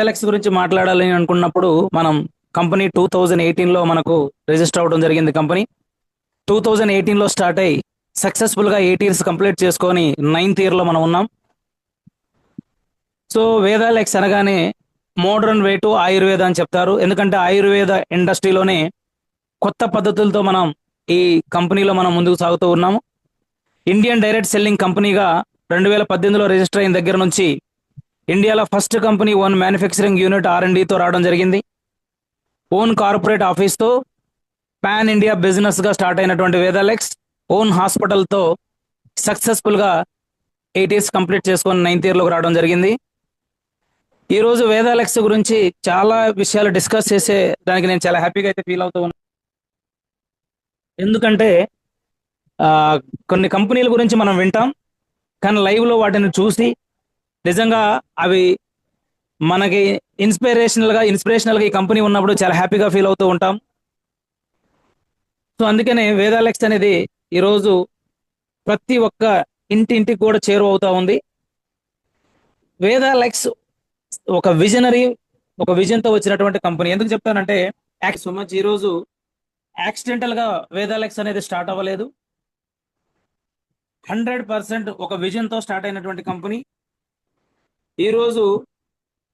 Alex గురించి మాట్లాడాలని అనుకున్నప్పుడు మనం కంపెనీ 2018లో మనకు రిజిస్టర్ అవడం జరిగింది. కంపెనీ 2018లో స్టార్ట్ అయ్యి సక్సెస్ఫుల్ గా 8 ఇయర్స్ కంప్లీట్ చేసుకొని 9th ఇయర్ లో మనం ఉన్నాం. సో వేదాలెక్స్ అనగానే మోడర్న్ వే టు ఆయుర్వేద అని చెప్తారు. ఎందుకంటే ఆయుర్వేద ఇండస్ట్రీలోనే కొత్త పద్ధతులతో మనం ఈ కంపెనీలో మనం ముందుకు సాగుతూ ఉన్నాము. ఇండియన్ డైరెక్ట్ సెల్లింగ్ కంపెనీగా 2018లో రిజిస్టర్ అయిన దగ్గర నుంచి ఇండియాలో first company own manufacturing unit R&Dతో రావడం జరిగింది. ఓన్ కార్పొరేట్ ఆఫీస్తో పాన్ ఇండియా బిజినెస్ గా స్టార్ట్ అయినటువంటి వేదాలెక్స్ ఓన్ హాస్పిటల్తో సక్సెస్ఫుల్ గా 8 ఇయర్స్ కంప్లీట్ చేసుకొని 9th ఇయర్ లోకి రావడం జరిగింది. ఈ రోజు వేదాలెక్స్ గురించి చాలా విషయాలు డిస్కస్ చేసే దానికి నేను చాలా హ్యాపీగా అయితే ఫీల్ అవుతూ ఉన్నాను. ఎందుకంటే ఆ, కొన్ని కంపెనీల గురించి మనం వింటాం, కానీ లైవ్ లో వాటిని చూసి నిజంగా అవి మనకి ఇన్స్పిరేషనల్ గా ఈ కంపెనీ ఉన్నప్పుడు చాలా హ్యాపీగా ఫీల్ అవుతూ ఉంటాం. సో అందుకనే వేదాలెక్స్ అనేది ఈరోజు ప్రతి ఒక్క ఇంటింటికి కూడా చేరువ అవుతా ఉంది. వేదాలెక్స్ ఒక విజనరీ, ఒక విజన్ తో వచ్చినటువంటి కంపెనీ. ఎందుకు చెప్తానంటే సో మచ్ ఈరోజు యాక్సిడెంటల్ గా వేదాలెక్స్ అనేది స్టార్ట్ అవ్వలేదు. 100% ఒక విజన్ తో స్టార్ట్ అయినటువంటి కంపెనీ. ఈరోజు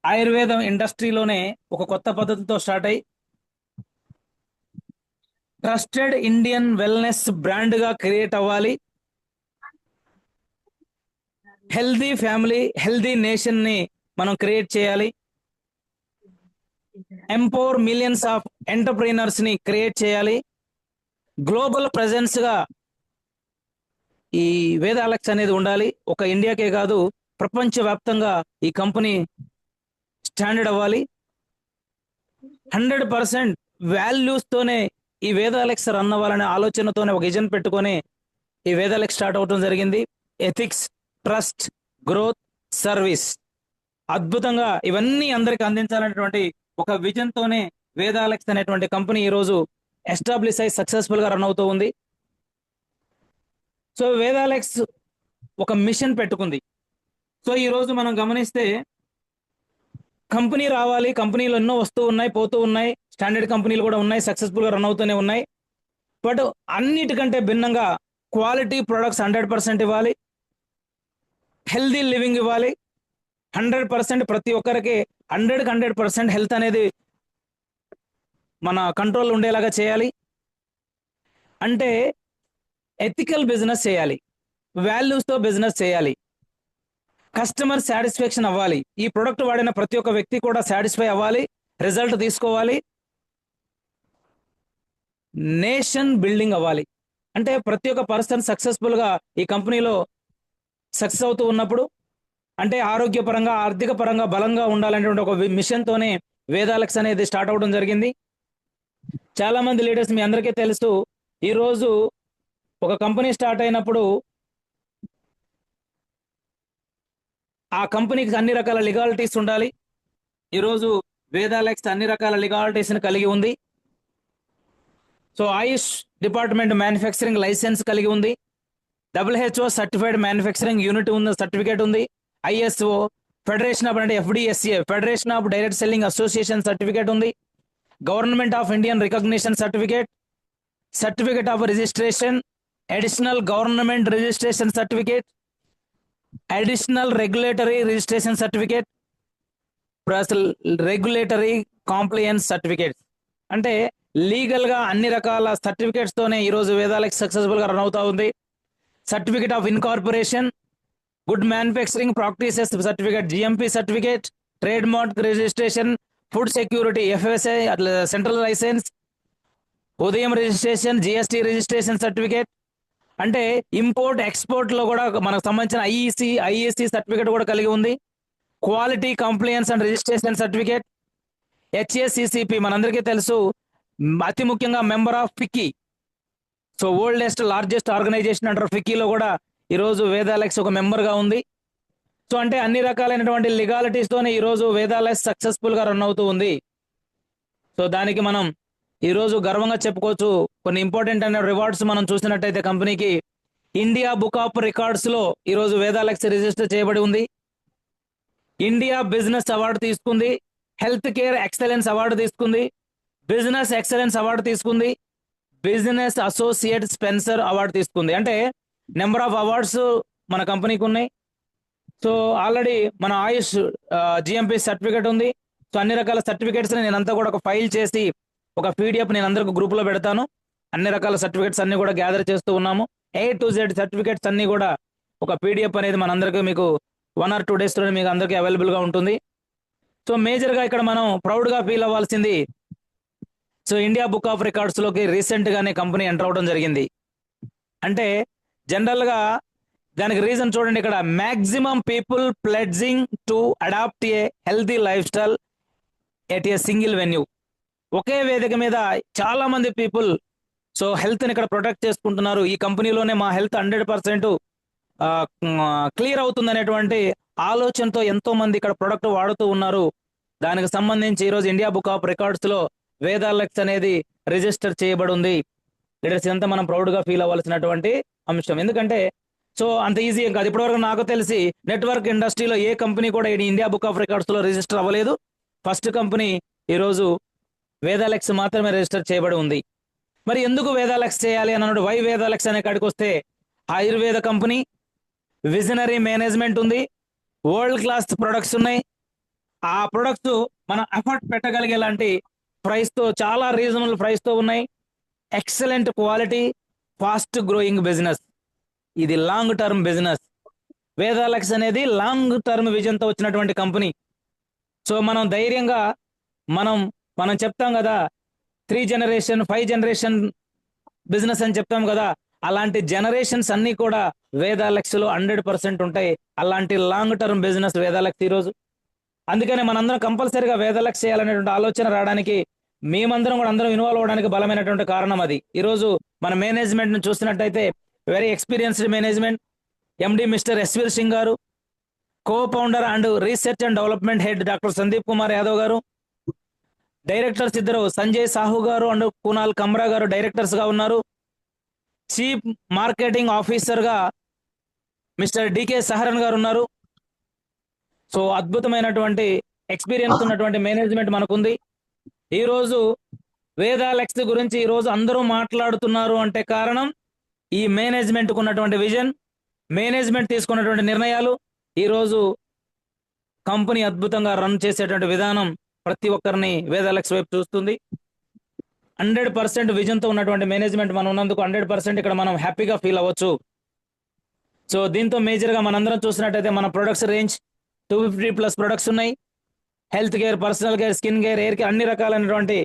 ఆయుర్వేదం ఇండస్ట్రీలోనే ఒక కొత్త పద్ధతితో స్టార్ట్ అయ్యి ట్రస్టెడ్ ఇండియన్ వెల్నెస్ బ్రాండ్ గా క్రియేట్ అవ్వాలి. హెల్దీ ఫ్యామిలీ, హెల్దీ నేషన్ ని మనం క్రియేట్ చేయాలి. ఎంపవర్ మిలియన్స్ ఆఫ్ ఎంటర్ప్రీనర్స్ ని క్రియేట్ చేయాలి. గ్లోబల్ ప్రెజెన్స్ గా ఈ వేదాలెక్స్ అనేది ఉండాలి. ఒక ఇండియాకే కాదు, ప్రపంచవ్యాప్తంగా ఈ కంపెనీ స్టాండర్డ్ అవ్వాలి. 100% వాల్యూస్ తోనే ఈ వేదాలెక్స్ రన్ అవ్వాలనే ఆలోచనతోనే ఒక విజన్ పెట్టుకొని ఈ వేదాలెక్స్ స్టార్ట్ అవడం జరిగింది. ఎథిక్స్, ట్రస్ట్, గ్రోత్, సర్వీస్, అద్భుతంగా ఇవన్నీ అందరికి అందించాలనేటువంటి ఒక విజన్ తోనే వేదాలెక్స్ అనేటువంటి కంపెనీ ఈ రోజు ఎస్టాబ్లిష్ అయి సక్సెస్ఫుల్ గా రన్ అవుతూ ఉంది. సో వేదాలెక్స్ ఒక మిషన్ పెట్టుకుంది. సో ఈ రోజు మనం గమనిస్తే కంపెనీ రావాలి, కంపెనీలు ఎన్నో వస్తూ ఉన్నాయి, పోతూ ఉన్నాయి, స్టాండర్డ్ కంపెనీలు కూడా ఉన్నాయి, సక్సెస్ఫుల్ గా రన్ అవుతూనే ఉన్నాయి. బట్ అన్నిటికంటే భిన్నంగా క్వాలిటీ ప్రొడక్ట్స్ 100% ఇవ్వాలి, హెల్దీ లివింగ్ ఇవ్వాలి. 100% ప్రతి ఒక్కరికి 100% హెల్త్ అనేది మన కంట్రోల్ ఉండేలాగా చేయాలి. అంటే ఎథికల్ బిజినెస్ చేయాలి, వాల్యూస్ తో బిజినెస్ చేయాలి, కస్టమర్ సాటిస్ఫాక్షన్ అవ్వాలి. ఈ ప్రొడక్ట్ వాడిన ప్రతి ఒక్క వ్యక్తి కూడా సాటిస్ఫై అవ్వాలి, రిజల్ట్ తీసుకోవాలి, నేషన్ బిల్డింగ్ అవ్వాలి. అంటే ప్రతి ఒక్క పర్సన్ సక్సెస్ఫుల్ గా ఈ కంపెనీలో సక్సెస్ అవుతూ ఉన్నప్పుడు, అంటే ఆరోగ్యపరంగా, ఆర్థిక పరంగా బలంగా ఉండాలనేటువంటి ఒక మిషన్ తోనే వేదాలెక్స్ అనేది స్టార్ట్ అవడం జరిగింది. చాలా మంది లీడర్స్ మీ అందరికీ తెలుసు, ఈ రోజు ఒక కంపెనీ స్టార్ట్ అయినప్పుడు ఆ కంపెనీకి అన్ని రకాల లీగాలిటీస్ ఉండాలి. ఈరోజు వేదాలెక్స్ అన్ని రకాల లీగాలిటీస్ ని కలిగి ఉంది. So Ayush department manufacturing license కలిగి ఉంది, WHO సర్టిఫైడ్ మ్యానుఫ్యాక్చరింగ్ యూనిట్ ఉన్న సర్టిఫికేట్ ఉంది, ISO ఫెడరేషన్ ఆఫ్ అంటే FDSA federation of direct selling association certificate ఉంది, government of Indian recognition certificate, certificate of registration, additional government registration certificate, additional regulatory registration certificate, plus regulatory compliance certificates. అంటే legal గా అన్ని రకాల certificates తోనే ఈ రోజు వేదాలెక్స్ successful గా రన్ అవుతా ఉంది. Certificate of incorporation, good manufacturing practices certificate, GMP certificate, trademark registration, food security FSI central licence, Udyam registration, GST registration certificate. అంటే ఇంపోర్ట్ ఎక్స్పోర్ట్ లో కూడా మనకు సంబంధించిన IEC సర్టిఫికేట్ కూడా కలిగి ఉంది. Quality compliance and registration certificate, HACCP మనందరికీ తెలుసు, అతి ముఖ్యంగా member of FICCI. So oldest largest organisation అంటారు ఫిక్కీలో కూడా ఈరోజు వేదాలెక్స్ ఒక మెంబర్ గా ఉంది. సో అంటే అన్ని రకాలైనటువంటి లీగాలిటీస్ తోనే ఈరోజు వేదాలెక్స్ సక్సెస్ఫుల్ గా రన్ అవుతూ ఉంది. సో దానికి మనం ఈరోజు గర్వంగా చెప్పుకోవచ్చు. కొన్ని ఇంపార్టెంట్ అయిన రివార్డ్స్ మనం చూసినట్టయితే కంపెనీకి ఇండియా బుక్ ఆఫ్ రికార్డ్స్ లో ఈరోజు వేదాలెక్స్ రిజిస్టర్ చేయబడి ఉంది. ఇండియా బిజినెస్ అవార్డు తీసుకుంది. హెల్త్ కేర్ ఎక్సలెన్స్ అవార్డు తీసుకుంది, బిజినెస్ ఎక్సలెన్స్ అవార్డు తీసుకుంది, బిజినెస్ అసోసియేట్ స్పెన్సర్ అవార్డు తీసుకుంది. అంటే నెంబర్ ఆఫ్ అవార్డ్స్ మన కంపెనీకి ఉన్నాయి. సో ఆల్రెడీ మన ఆయుష్ జిఎంపి సర్టిఫికేట్ ఉంది. సో అన్ని రకాల సర్టిఫికేట్స్ నేను అంతా కూడా ఒక ఫైల్ చేసి ఒక పీడిఎఫ్ నేను అందరికి గ్రూప్ లో పెడతాను. అన్ని రకాల సర్టిఫికేట్స్ అన్ని కూడా గ్యాదర్ చేస్తూ ఉన్నాము. A to Z సర్టిఫికేట్స్ అన్ని కూడా ఒక పీడిఎఫ్ అనేది మనందరికీ మీకు 1 or 2 days లోనే మీకు అందరికీ అవైలబుల్ గా ఉంటుంది. సో మేజర్ గా ఇక్కడ మనం ప్రౌడ్ గా ఫీల్ అవ్వాల్సింది, so India book of records లోకి రీసెంట్ గానే కంపెనీ ఎంటర్ అవడం జరిగింది. అంటే జనరల్ గా దానికి రీజన్ చూడండి, ఇక్కడ maximum people pledging to adopt a healthy life style at a single venue. ఒకే వేదిక మీద చాలా మంది పీపుల్ సో హెల్త్ ని ఇక్కడ ప్రొటెక్ట్ చేసుకుంటున్నారు. ఈ కంపెనీలోనే మా హెల్త్ 100% క్లియర్ అవుతుంది అనేటువంటి ఆలోచనతో ఎంతో మంది ఇక్కడ ప్రొడక్ట్ వాడుతూ ఉన్నారు. దానికి సంబంధించి ఈరోజు ఇండియా బుక్ ఆఫ్ రికార్డ్స్ లో వేదాలెక్స్ అనేది రిజిస్టర్ చేయబడి ఉంది. లీడర్స్ ఎంత మనం ప్రౌడ్ గా ఫీల్ అవ్వాల్సినటువంటి అంశం. ఎందుకంటే సో అంత ఈజీ ఏం కాదు. ఇప్పటివరకు నాకు తెలిసి నెట్వర్క్ ఇండస్ట్రీలో ఏ కంపెనీ కూడా ఈ ఇండియా బుక్ ఆఫ్ రికార్డ్స్ లో రిజిస్టర్ అవ్వలేదు. ఫస్ట్ కంపెనీ ఈరోజు వేదాలెక్స్ మాత్రమే రిజిస్టర్ చేయబడి ఉంది. మరి ఎందుకు వేదాలెక్స్ చేయాలి అన్నాడు. వై వేదాలెక్స్ అనే కాడికి వస్తే ఆయుర్వేద కంపెనీ, విజనరీ మేనేజ్మెంట్ ఉంది, వరల్డ్ క్లాస్ ప్రొడక్ట్స్ ఉన్నాయి. ఆ ప్రొడక్ట్స్ మనం ఎఫర్ట్ పెట్టగలిగేలాంటి ప్రైస్ తో, చాలా రీజనబుల్ ప్రైస్ తో ఉన్నాయి. Excellent quality, fast growing business. ఇది లాంగ్ టర్మ్ బిజినెస్. వేదాలెక్స్ అనేది లాంగ్ టర్మ్ విజన్ తో వచ్చినటువంటి కంపెనీ. సో మనం ధైర్యంగా మనం చెప్తాం కదా, 3 generation 5 generation బిజినెస్ అని చెప్తాం కదా, అలాంటి జనరేషన్స్ అన్ని కూడా వేదాలెక్స్ లో 100% ఉంటాయి. అలాంటి లాంగ్ టర్మ్ బిజినెస్ వేదాలెక్స్ ఈరోజు. అందుకనే మనందరం కంపల్సరీగా వేదాలెక్స్ చేయాలనేటువంటి ఆలోచన రావడానికి, మేమందరం కూడా అందరం ఇన్వాల్వ్ అవడానికి బలమైనటువంటి కారణం అది. ఈరోజు మన మేనేజ్మెంట్ ను చూసినట్టయితే very experienced management. MD mister Esveer Singh గారు, co founder and research and development head doctor Sandeep Kumar Yadav గారు, డైరెక్టర్స్ ఇద్దరు సంజయ్ సాహు గారు అండ్ కునాల్ కమ్రా గారు డైరెక్టర్స్ గా ఉన్నారు. చీఫ్ మార్కెటింగ్ ఆఫీసర్ గా మిస్టర్ డికే సహరన్ గారు ఉన్నారు. సో అద్భుతమైనటువంటి ఎక్స్పీరియన్స్ ఉన్నటువంటి మేనేజ్మెంట్ మనకుంది. ఈ రోజు వేదాలెక్స్ గురించి ఈ రోజు అందరూ మాట్లాడుతున్నారు అంటే కారణం ఈ మేనేజ్మెంట్ కు ఉన్నటువంటి విజన్, మేనేజ్మెంట్ తీసుకున్నటువంటి నిర్ణయాలు. ఈ రోజు కంపెనీ అద్భుతంగా రన్ చేసేటువంటి విధానం ప్రతి ఒక్కరిని వేదాలెక్స్ వైపు చూస్తుంది. 100% విజన్ తో ఉన్నటువంటి మేనేజ్మెంట్ మనం ఉన్నందుకు 100% ఇక్కడ మనం హ్యాపీగా ఫీల్ అవ్వచ్చు. సో దీంతో మేజర్ గా మనందరం చూసినట్టయితే మన ప్రొడక్ట్స్ రేంజ్ 250+ ప్రొడక్ట్స్ ఉన్నాయి. Health care, personal care, skin care, air care, అన్ని రకాలైనటువంటి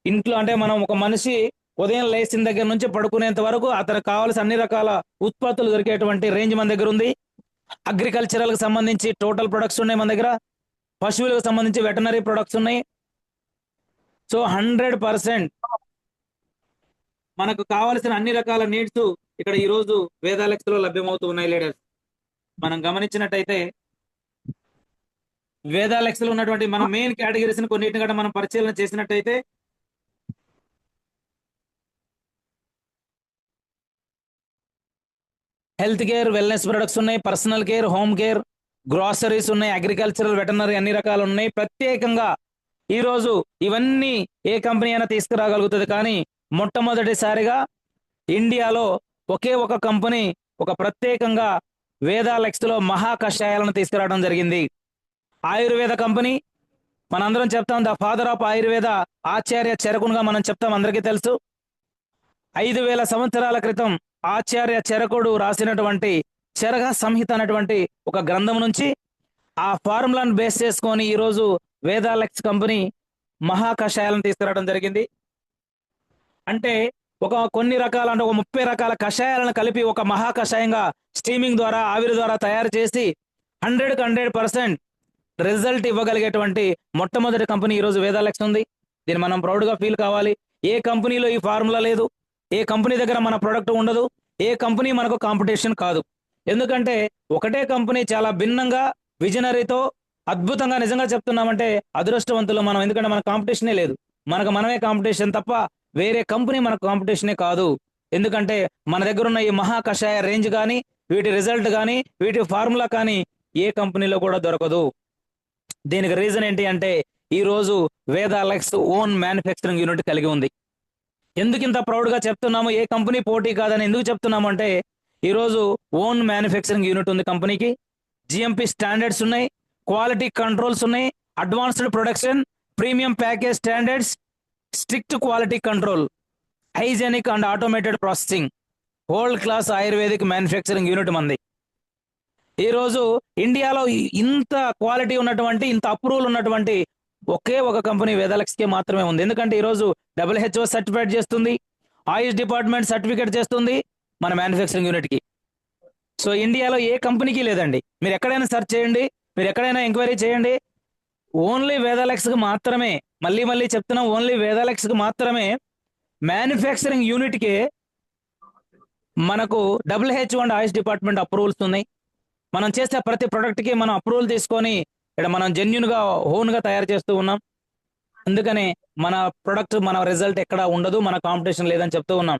ఇంట్లో, అంటే మనం ఒక మనిషి ఉదయం లేచిన దగ్గర నుంచి పడుకునేంత వరకు అతనికి కావాల్సిన అన్ని రకాల ఉత్పత్తులు దొరికేటువంటి రేంజ్ మన దగ్గర ఉంది. అగ్రికల్చరల్ కి సంబంధించి టోటల్ ప్రొడక్ట్స్ ఉన్నాయి మన దగ్గర. పశువులకు సంబంధించి వెటనరీ ప్రొడక్ట్స్ ఉన్నాయి. సో 100% మనకు కావాల్సిన అన్ని రకాల నీడ్స్ ఇక్కడ ఈ రోజు వేదాలెక్స్ లో లభ్యమవుతూ ఉన్నాయి. లీడర్స్ మనం గమనించినట్టయితే వేదాలెక్స్ లో ఉన్నటువంటి మన మెయిన్ కేటగిరీస్ ని కొన్నిటిని కూడా మనం పరిశీలన చేసినట్టయితే హెల్త్ కేర్, వెల్నెస్ ప్రొడక్ట్స్ ఉన్నాయి, personal care, home care, groceries ఉన్నాయి, అగ్రికల్చరల్, వెటనరీ అన్ని రకాలు ఉన్నాయి. ప్రత్యేకంగా ఈ రోజు ఇవన్నీ ఏ కంపెనీ అయినా తీసుకురాగలుగుతుంది, కానీ మొట్టమొదటిసారిగా ఇండియాలో ఒకే ఒక కంపెనీ ఒక ప్రత్యేకంగా వేదాలెక్స్ లో మహా కషాయాలను తీసుకురావడం జరిగింది. ఆయుర్వేద కంపెనీ, మనందరం చెప్తాం ద ఫాదర్ ఆఫ్ ఆయుర్వేద ఆచార్య చరకునిగా మనం చెప్తాం, అందరికీ తెలుసు. 5000 సంవత్సరాల క్రితం ఆచార్య చరకుడు రాసినటువంటి చరక సంహిత అనేటువంటి ఒక గ్రంథం నుంచి ఆ ఫార్ములాను బేస్ చేసుకొని ఈ రోజు వేదాలెక్స్ కంపెనీ మహా కషాయాలను తీసుకురావడం జరిగింది. అంటే కొన్ని రకాల, అంటే ఒక 30 రకాల కషాయాలను కలిపి ఒక మహా కషాయంగా స్టీమింగ్ ద్వారా, ఆవిరి ద్వారా తయారు చేసి 100% రిజల్ట్ ఇవ్వగలిగేటువంటి మొట్టమొదటి కంపెనీ ఈ రోజు వేదాలెక్స్ ఉంది. దీన్ని మనం ప్రౌడ్ గా ఫీల్ కావాలి. ఏ కంపెనీలో ఈ ఫార్ములా లేదు, ఏ కంపెనీ దగ్గర మన ప్రొడక్ట్ ఉండదు, ఏ కంపెనీ మనకు కాంపిటీషన్ కాదు. ఎందుకంటే ఒకటే కంపెనీ చాలా భిన్నంగా విజనరీతో అద్భుతంగా, నిజంగా చెప్తున్నామంటే అదృష్టవంతులు మనం. ఎందుకంటే మన కాంపిటీషనే లేదు, మనకు మనమే కాంపిటీషన్ తప్ప వేరే కంపెనీ మనకు కాంపిటీషనే కాదు. ఎందుకంటే మన దగ్గర ఉన్న ఈ మహా కషాయ రేంజ్ కానీ, వీటి రిజల్ట్ కానీ, వీటి ఫార్ములా కానీ ఏ కంపెనీలో కూడా దొరకదు. దీనికి రీజన్ ఏంటి అంటే ఈ రోజు వేదాలెక్స్ ఓన్ మ్యానుఫ్యాక్చరింగ్ యూనిట్ కలిగి ఉంది. ఎందుకు ఇంత ప్రౌడ్ గా చెప్తున్నాము, ఏ కంపెనీ పోటీ కాదని ఎందుకు చెప్తున్నాము అంటే, ఈ రోజు ఓన్ మ్యానుఫ్యాక్చరింగ్ యూనిట్ ఉంది కంపెనీకి. జిఎంపి స్టాండర్డ్స్ ఉన్నాయి, క్వాలిటీ కంట్రోల్స్ ఉన్నాయి, advanced production, premium package standards, strict quality control, hygienic and automated processing, world class ayurvedic manufacturing unit మంది. ఈ రోజు ఇండియాలో ఇంత క్వాలిటీ ఉన్నటువంటి, ఇంత అప్రూవల్ ఉన్నటువంటి ఒకే ఒక కంపెనీ వేదాలెక్స్ కే మాత్రమే ఉంది. ఎందుకంటే ఈ రోజు WHO సర్టిఫైడ్ చేస్తుంది, ఆయుష్ డిపార్ట్మెంట్ సర్టిఫికేట్ చేస్తుంది మన మ్యానుఫ్యాక్చరింగ్ యూనిట్ కి. సో ఇండియాలో ఏ కంపెనీకి లేదండి. మీరు ఎక్కడైనా సెర్చ్ చేయండి, మీరు ఎక్కడైనా ఎంక్వైరీ చేయండి, ఓన్లీ వేదాలెక్స్ కి మాత్రమే, మళ్ళీ మళ్ళీ చెప్తున్నాం, ఓన్లీ వేదాలెక్స్ కి మాత్రమే మ్యానుఫ్యాక్చరింగ్ యూనిట్ కి మనకు WHO and Ayush department approvals ఉన్నాయి. మనం చేసే ప్రతి ప్రొడక్ట్ కి మనం అప్రూవల్ తీసుకొని ఇక్కడ మనం జెన్యున్ గా ఓన్ గా తయారు చేస్తూ ఉన్నాం. అందుకని మన ప్రొడక్ట్, మన రిజల్ట్ ఎక్కడ ఉండదు, మన కాంపిటీషన్ లేదని చెప్తూ ఉన్నాం.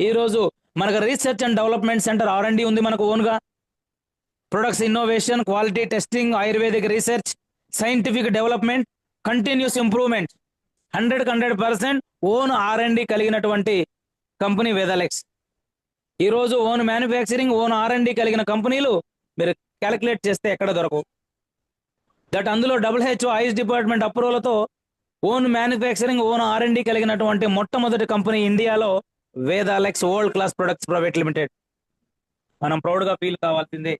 ఈ రోజు మనకు research and development centre R&D ఉంది మనకు ఓన్ గా. Products innovation, quality testing, ayurvedic research, scientific development, continuous improvement, 100% own R&D కలిగినటువంటి కంపెనీ వేదాలెక్స్. ఈ రోజు ఓన్ మ్యానుఫ్యాక్చరింగ్, ఓన్ R&D కలిగిన కంపెనీలు మీరు క్యాలిక్యులేట్ చేస్తే ఎక్కడ దొరకవు. దట్ అందులో WHO ఆయుష్ డిపార్ట్మెంట్ అప్రూవల్తో ఓన్ మ్యానుఫ్యాక్చరింగ్, ఓన్ R&D కలిగినటువంటి మొట్టమొదటి కంపెనీ ఇండియాలో Vedalex world class products private limited. మనం ప్రౌడ్ గా ఫీల్ కావాల్సిందే,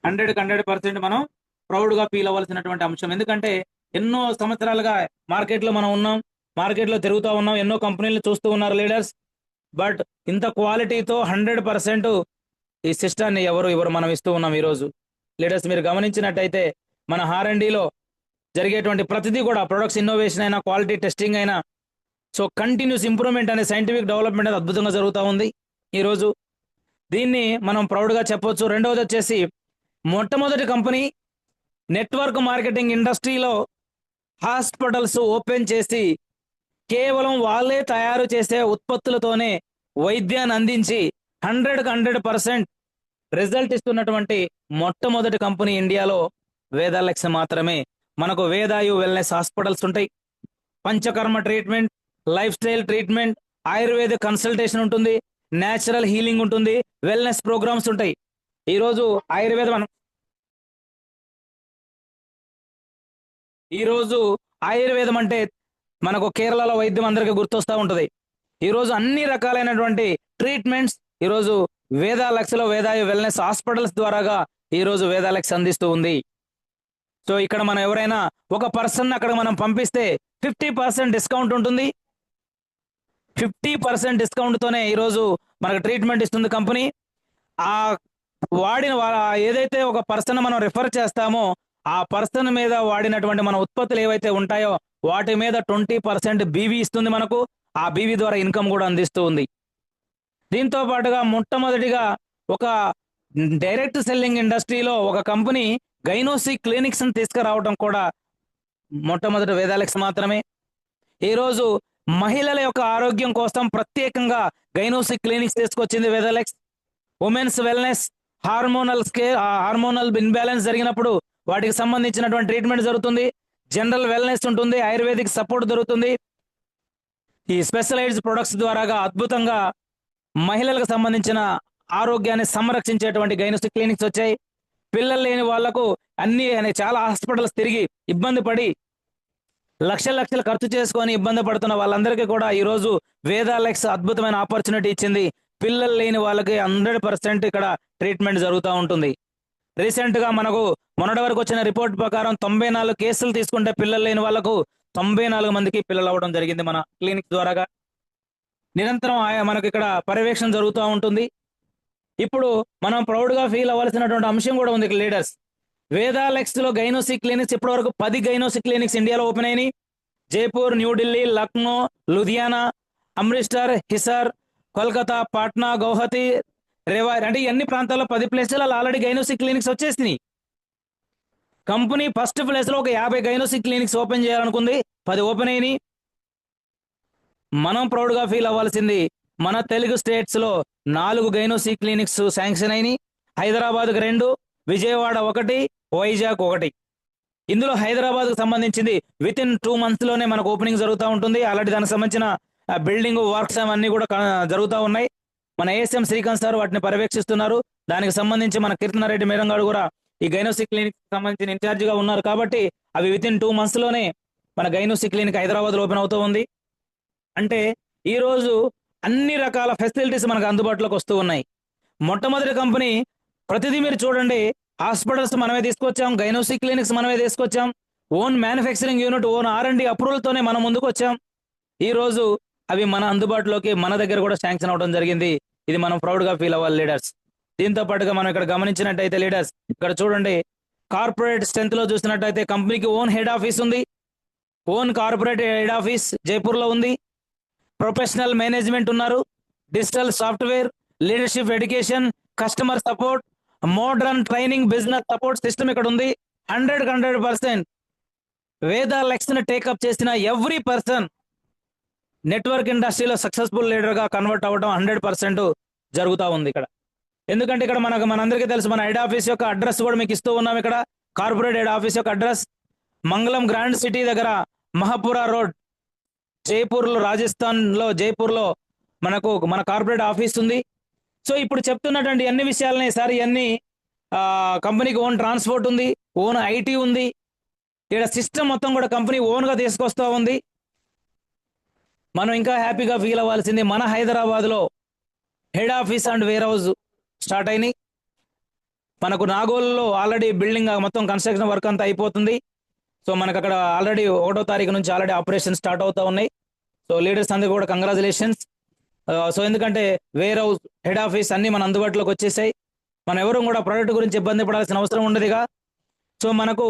100% మనం ప్రౌడ్ గా ఫీల్ అవ్వాల్సినటువంటి అంశం. ఎందుకంటే ఎన్నో సంవత్సరాలుగా మార్కెట్ లో మనం ఉన్నాం, మార్కెట్ లో తిరుగుతూ ఉన్నాం, ఎన్నో కంపెనీలు చూస్తూ ఉన్నారు లీడర్స్. బట్ ఇంత క్వాలిటీతో 100% ఈ సిస్టాన్ని ఎవరు మనం ఇస్తూ ఉన్నాం ఈ రోజు. లీడర్స్ మీరు గమనించినట్టయితే మన R&Dలో జరిగేటువంటి ప్రతిదీ కూడా, ప్రొడక్ట్స్ ఇన్నోవేషన్ అయినా, క్వాలిటీ టెస్టింగ్ అయినా, సో కంటిన్యూస్ ఇంప్రూవ్మెంట్ అనే సైంటిఫిక్ డెవలప్మెంట్ అనేది అద్భుతంగా జరుగుతూ ఉంది ఈ రోజు. దీన్ని మనం ప్రౌడ్ గా చెప్పొచ్చు. రెండవది వచ్చేసి మొట్టమొదటి కంపెనీ నెట్వర్క్ మార్కెటింగ్ ఇండస్ట్రీలో హాస్పిటల్స్ ఓపెన్ చేసి కేవలం వాళ్ళే తయారు చేసే ఉత్పత్తులతోనే వైద్యాన్ని అందించి 100% రిజల్ట్ ఇస్తున్నటువంటి మొట్టమొదటి కంపెనీ ఇండియాలో వేదాలెక్స్ మాత్రమే. మనకు వేదాయు వెల్నెస్ హాస్పిటల్స్ ఉంటాయి, panchakarma treatment, life style treatment, Ayurveda consultation ఉంటుంది, నేచురల్ హీలింగ్ ఉంటుంది, వెల్నెస్ ప్రోగ్రామ్స్ ఉంటాయి. ఈరోజు ఆయుర్వేదం అంటే మనకు కేరళలో వైద్యం అందరికీ గుర్తొస్తూ ఉంటుంది. ఈరోజు అన్ని రకాలైనటువంటి ట్రీట్మెంట్స్ ఈరోజు వేదాలెక్స్లో, వేదాయు వెల్నెస్ హాస్పిటల్స్ ద్వారాగా ఈరోజు వేదాలెక్స్ అందిస్తూ ఉంది. సో ఇక్కడ మనం ఎవరైనా ఒక పర్సన్ అక్కడ మనం పంపిస్తే 50% డిస్కౌంట్ ఉంటుంది. 50% డిస్కౌంట్తోనే ఈరోజు మనకు ట్రీట్మెంట్ ఇస్తుంది కంపెనీ. ఆ వాడిన ఏదైతే ఒక పర్సన్ మనం రిఫర్ చేస్తామో ఆ పర్సన్ మీద వాడినటువంటి మన ఉత్పత్తులు ఏవైతే ఉంటాయో వాటి మీద 20% బీవీ ఇస్తుంది మనకు. ఆ బీవీ ద్వారా ఇన్కమ్ కూడా అందిస్తూ ఉంది. దీంతో పాటుగా మొట్టమొదటిగా ఒక డైరెక్ట్ సెల్లింగ్ ఇండస్ట్రీలో ఒక కంపెనీ గైనోసి క్లినిక్స్ తీసుకురావడం కూడా మొట్టమొదటి వేదాలెక్స్ మాత్రమే. ఈరోజు మహిళల యొక్క ఆరోగ్యం కోసం ప్రత్యేకంగా గైనోసి క్లినిక్స్ తీసుకొచ్చింది వేదాలెక్స్. ఉమెన్స్ వెల్నెస్, హార్మోనల్ ఇన్బ్యాలెన్స్ జరిగినప్పుడు వాటికి సంబంధించినటువంటి ట్రీట్మెంట్ జరుగుతుంది. జనరల్ వెల్నెస్ ఉంటుంది, ఆయుర్వేదిక్ సపోర్ట్ దొరుకుతుంది. ఈ స్పెషలైజ్డ్ ప్రొడక్ట్స్ ద్వారాగా అద్భుతంగా మహిళలకు సంబంధించిన ఆరోగ్యాన్ని సంరక్షించేటువంటి గైనోస్టిక్ క్లినిక్స్ వచ్చాయి. పిల్లలు లేని వాళ్లకు చాలా హాస్పిటల్స్ తిరిగి ఇబ్బంది పడి లక్షలు ఖర్చు చేసుకొని ఇబ్బంది పడుతున్న వాళ్ళందరికీ కూడా ఈరోజు వేదాలెక్స్ అద్భుతమైన ఆపర్చునిటీ ఇచ్చింది. పిల్లలు లేని వాళ్ళకి 100% ఇక్కడ ట్రీట్మెంట్ జరుగుతూ ఉంటుంది. రీసెంట్ గా మనకు మొన్నటి వరకు వచ్చిన రిపోర్ట్ ప్రకారం 94 కేసులు తీసుకుంటే పిల్లలు లేని వాళ్లకు 94 మందికి పిల్లలు అవ్వడం జరిగింది మన క్లినిక్ ద్వారాగా. నిరంతరం మనకు ఇక్కడ పర్యవేక్షణ జరుగుతూ ఉంటుంది. ఇప్పుడు మనం ప్రౌడ్ గా ఫీల్ అవ్వాల్సినటువంటి అంశం కూడా ఉంది లీడర్స్. వేదాలెక్స్ లో గైనోసి క్లినిక్స్ ఇప్పటి వరకు 10 గైనోసి క్లినిక్స్ ఇండియాలో ఓపెన్ అయినాయి. జైపూర్, న్యూఢిల్లీ, లక్నో, లుధియానా, అమృత్సర్, హిసార్, కోల్కతా, పాట్నా, గౌహతి, రేవార్ అంటే అన్ని ప్రాంతాల్లో 10 ప్లేసులలో ఆల్రెడీ గైనోసి క్లినిక్స్ వచ్చేసినాయి. కంపెనీ ఫస్ట్ ప్లేస్ లో ఒక 50 గైనోసి క్లినిక్స్ ఓపెన్ చేయాలనుకుంది, 10 ఓపెన్ అయినాయి. మనం ప్రౌడ్ గా ఫీల్ అవ్వాల్సింది మన తెలుగు స్టేట్స్ లో 4 గైనోసి క్లినిక్స్ శాంక్షన్ అయినాయి. హైదరాబాద్కు 2, విజయవాడ 1, వైజాగ్ 1. ఇందులో హైదరాబాద్ కు సంబంధించింది విత్ ఇన్ 2 months లోనే మనకు ఓపెనింగ్ జరుగుతూ ఉంటుంది. ఆల్రెడీ దానికి సంబంధించిన బిల్డింగ్ వర్క్స్ అవన్నీ కూడా జరుగుతూ ఉన్నాయి. మన ఏఎస్ఎం శ్రీకాంత్ సార్ వాటిని పర్యవేక్షిస్తున్నారు. దానికి సంబంధించి మన కీర్తనారెడ్డి మేడం గారు కూడా ఈ గైనోసి క్లినిక్ సంబంధించిన ఇన్ఛార్జ్ గా ఉన్నారు. కాబట్టి అవి విత్ ఇన్ 2 months లోనే మన గైనోసి క్లినిక్ హైదరాబాద్ లో ఓపెన్ అవుతూ ఉంది. అంటే ఈ రోజు అన్ని రకాల ఫెసిలిటీస్ మనకు అందుబాటులోకి వస్తూ ఉన్నాయి. మొట్టమొదటి కంపెనీ ప్రతిదీ మీరు చూడండి, హాస్పిటల్స్ మనమే తీసుకొచ్చాం, గైనోసి క్లినిక్స్ మనమే తీసుకొచ్చాం, own manufacturing unit, own R&D approval తోనే మనం ముందుకు వచ్చాం. ఈ రోజు అవి మన అందుబాటులోకి మన దగ్గర కూడా శాంక్షన్ అవడం జరిగింది. ఇది మనం ప్రౌడ్ గా ఫీల్ అవ్వాలి లీడర్స్. దీంతో పాటుగా మనం ఇక్కడ గమనించినట్టయితే లీడర్స్, ఇక్కడ చూడండి, కార్పొరేట్ స్ట్రెంత్ లో చూసినట్టయితే కంపెనీకి ఓన్ హెడ్ ఆఫీస్ ఉంది. Own corporate head office Jaipur లో ఉంది. ప్రొఫెషనల్ మేనేజ్మెంట్ ఉన్నారు. Digital software, leadership education, customer support, modern training, business support system ఇక్కడ ఉంది. 100% వేద లెక్స్ ని టేకప్ చేసిన ఎవ్రీ పర్సన్ నెట్వర్క్ ఇండస్ట్రీలో సక్సెస్ఫుల్ లీడర్ గా కన్వర్ట్ అవ్వడం 100% జరుగుతూ ఉంది ఇక్కడ. ఎందుకంటే ఇక్కడ మనందరికీ తెలుసు, మన హెడ్ ఆఫీస్ యొక్క అడ్రస్ కూడా మీకు ఇస్తూ ఉన్నాం. ఇక్కడ కార్పొరేట్ హెడ్ ఆఫీస్ యొక్క అడ్రస్ మంగళం గ్రాండ్ సిటీ దగ్గర మహాపురా రోడ్, జైపూర్ లో, రాజస్థాన్ లో జైపూర్ లో మనకు మన కార్పొరేట్ ఆఫీస్ ఉంది. సో ఇప్పుడు చెప్తున్నటువంటి అన్ని విషయాలని సార్, ఇవన్నీ కంపెనీకి ఓన్ ట్రాన్స్పోర్ట్ ఉంది, ఓన్ ఐటీ ఉంది. ఇక్కడ సిస్టమ్ మొత్తం కూడా కంపెనీ ఓన్ గా తీసుకొస్తా ఉంది. మనం ఇంకా హ్యాపీగా ఫీల్ అవ్వాల్సింది, మన హైదరాబాద్ లో head office and warehouse start అయినాయి. మనకు నాగోల్లో ఆల్రెడీ బిల్డింగ్ మొత్తం కన్స్ట్రక్షన్ వర్క్ అంతా అయిపోతుంది. సో మనకు అక్కడ ఆల్రెడీ 1వ తారీఖు నుంచి ఆల్రెడీ ఆపరేషన్ స్టార్ట్ అవుతా ఉన్నాయి. సో లీడర్స్ అందరికీ కూడా కంగ్రాచులేషన్స్. సో ఎందుకంటే వేర్ హౌస్, హెడ్ ఆఫీస్ అన్ని మన అందుబాటులోకి వచ్చేసాయి. మనం ఎవరు కూడా ప్రోడక్ట్ గురించి ఇబ్బంది పడాల్సిన అవసరం ఉండదుగా. సో మనకు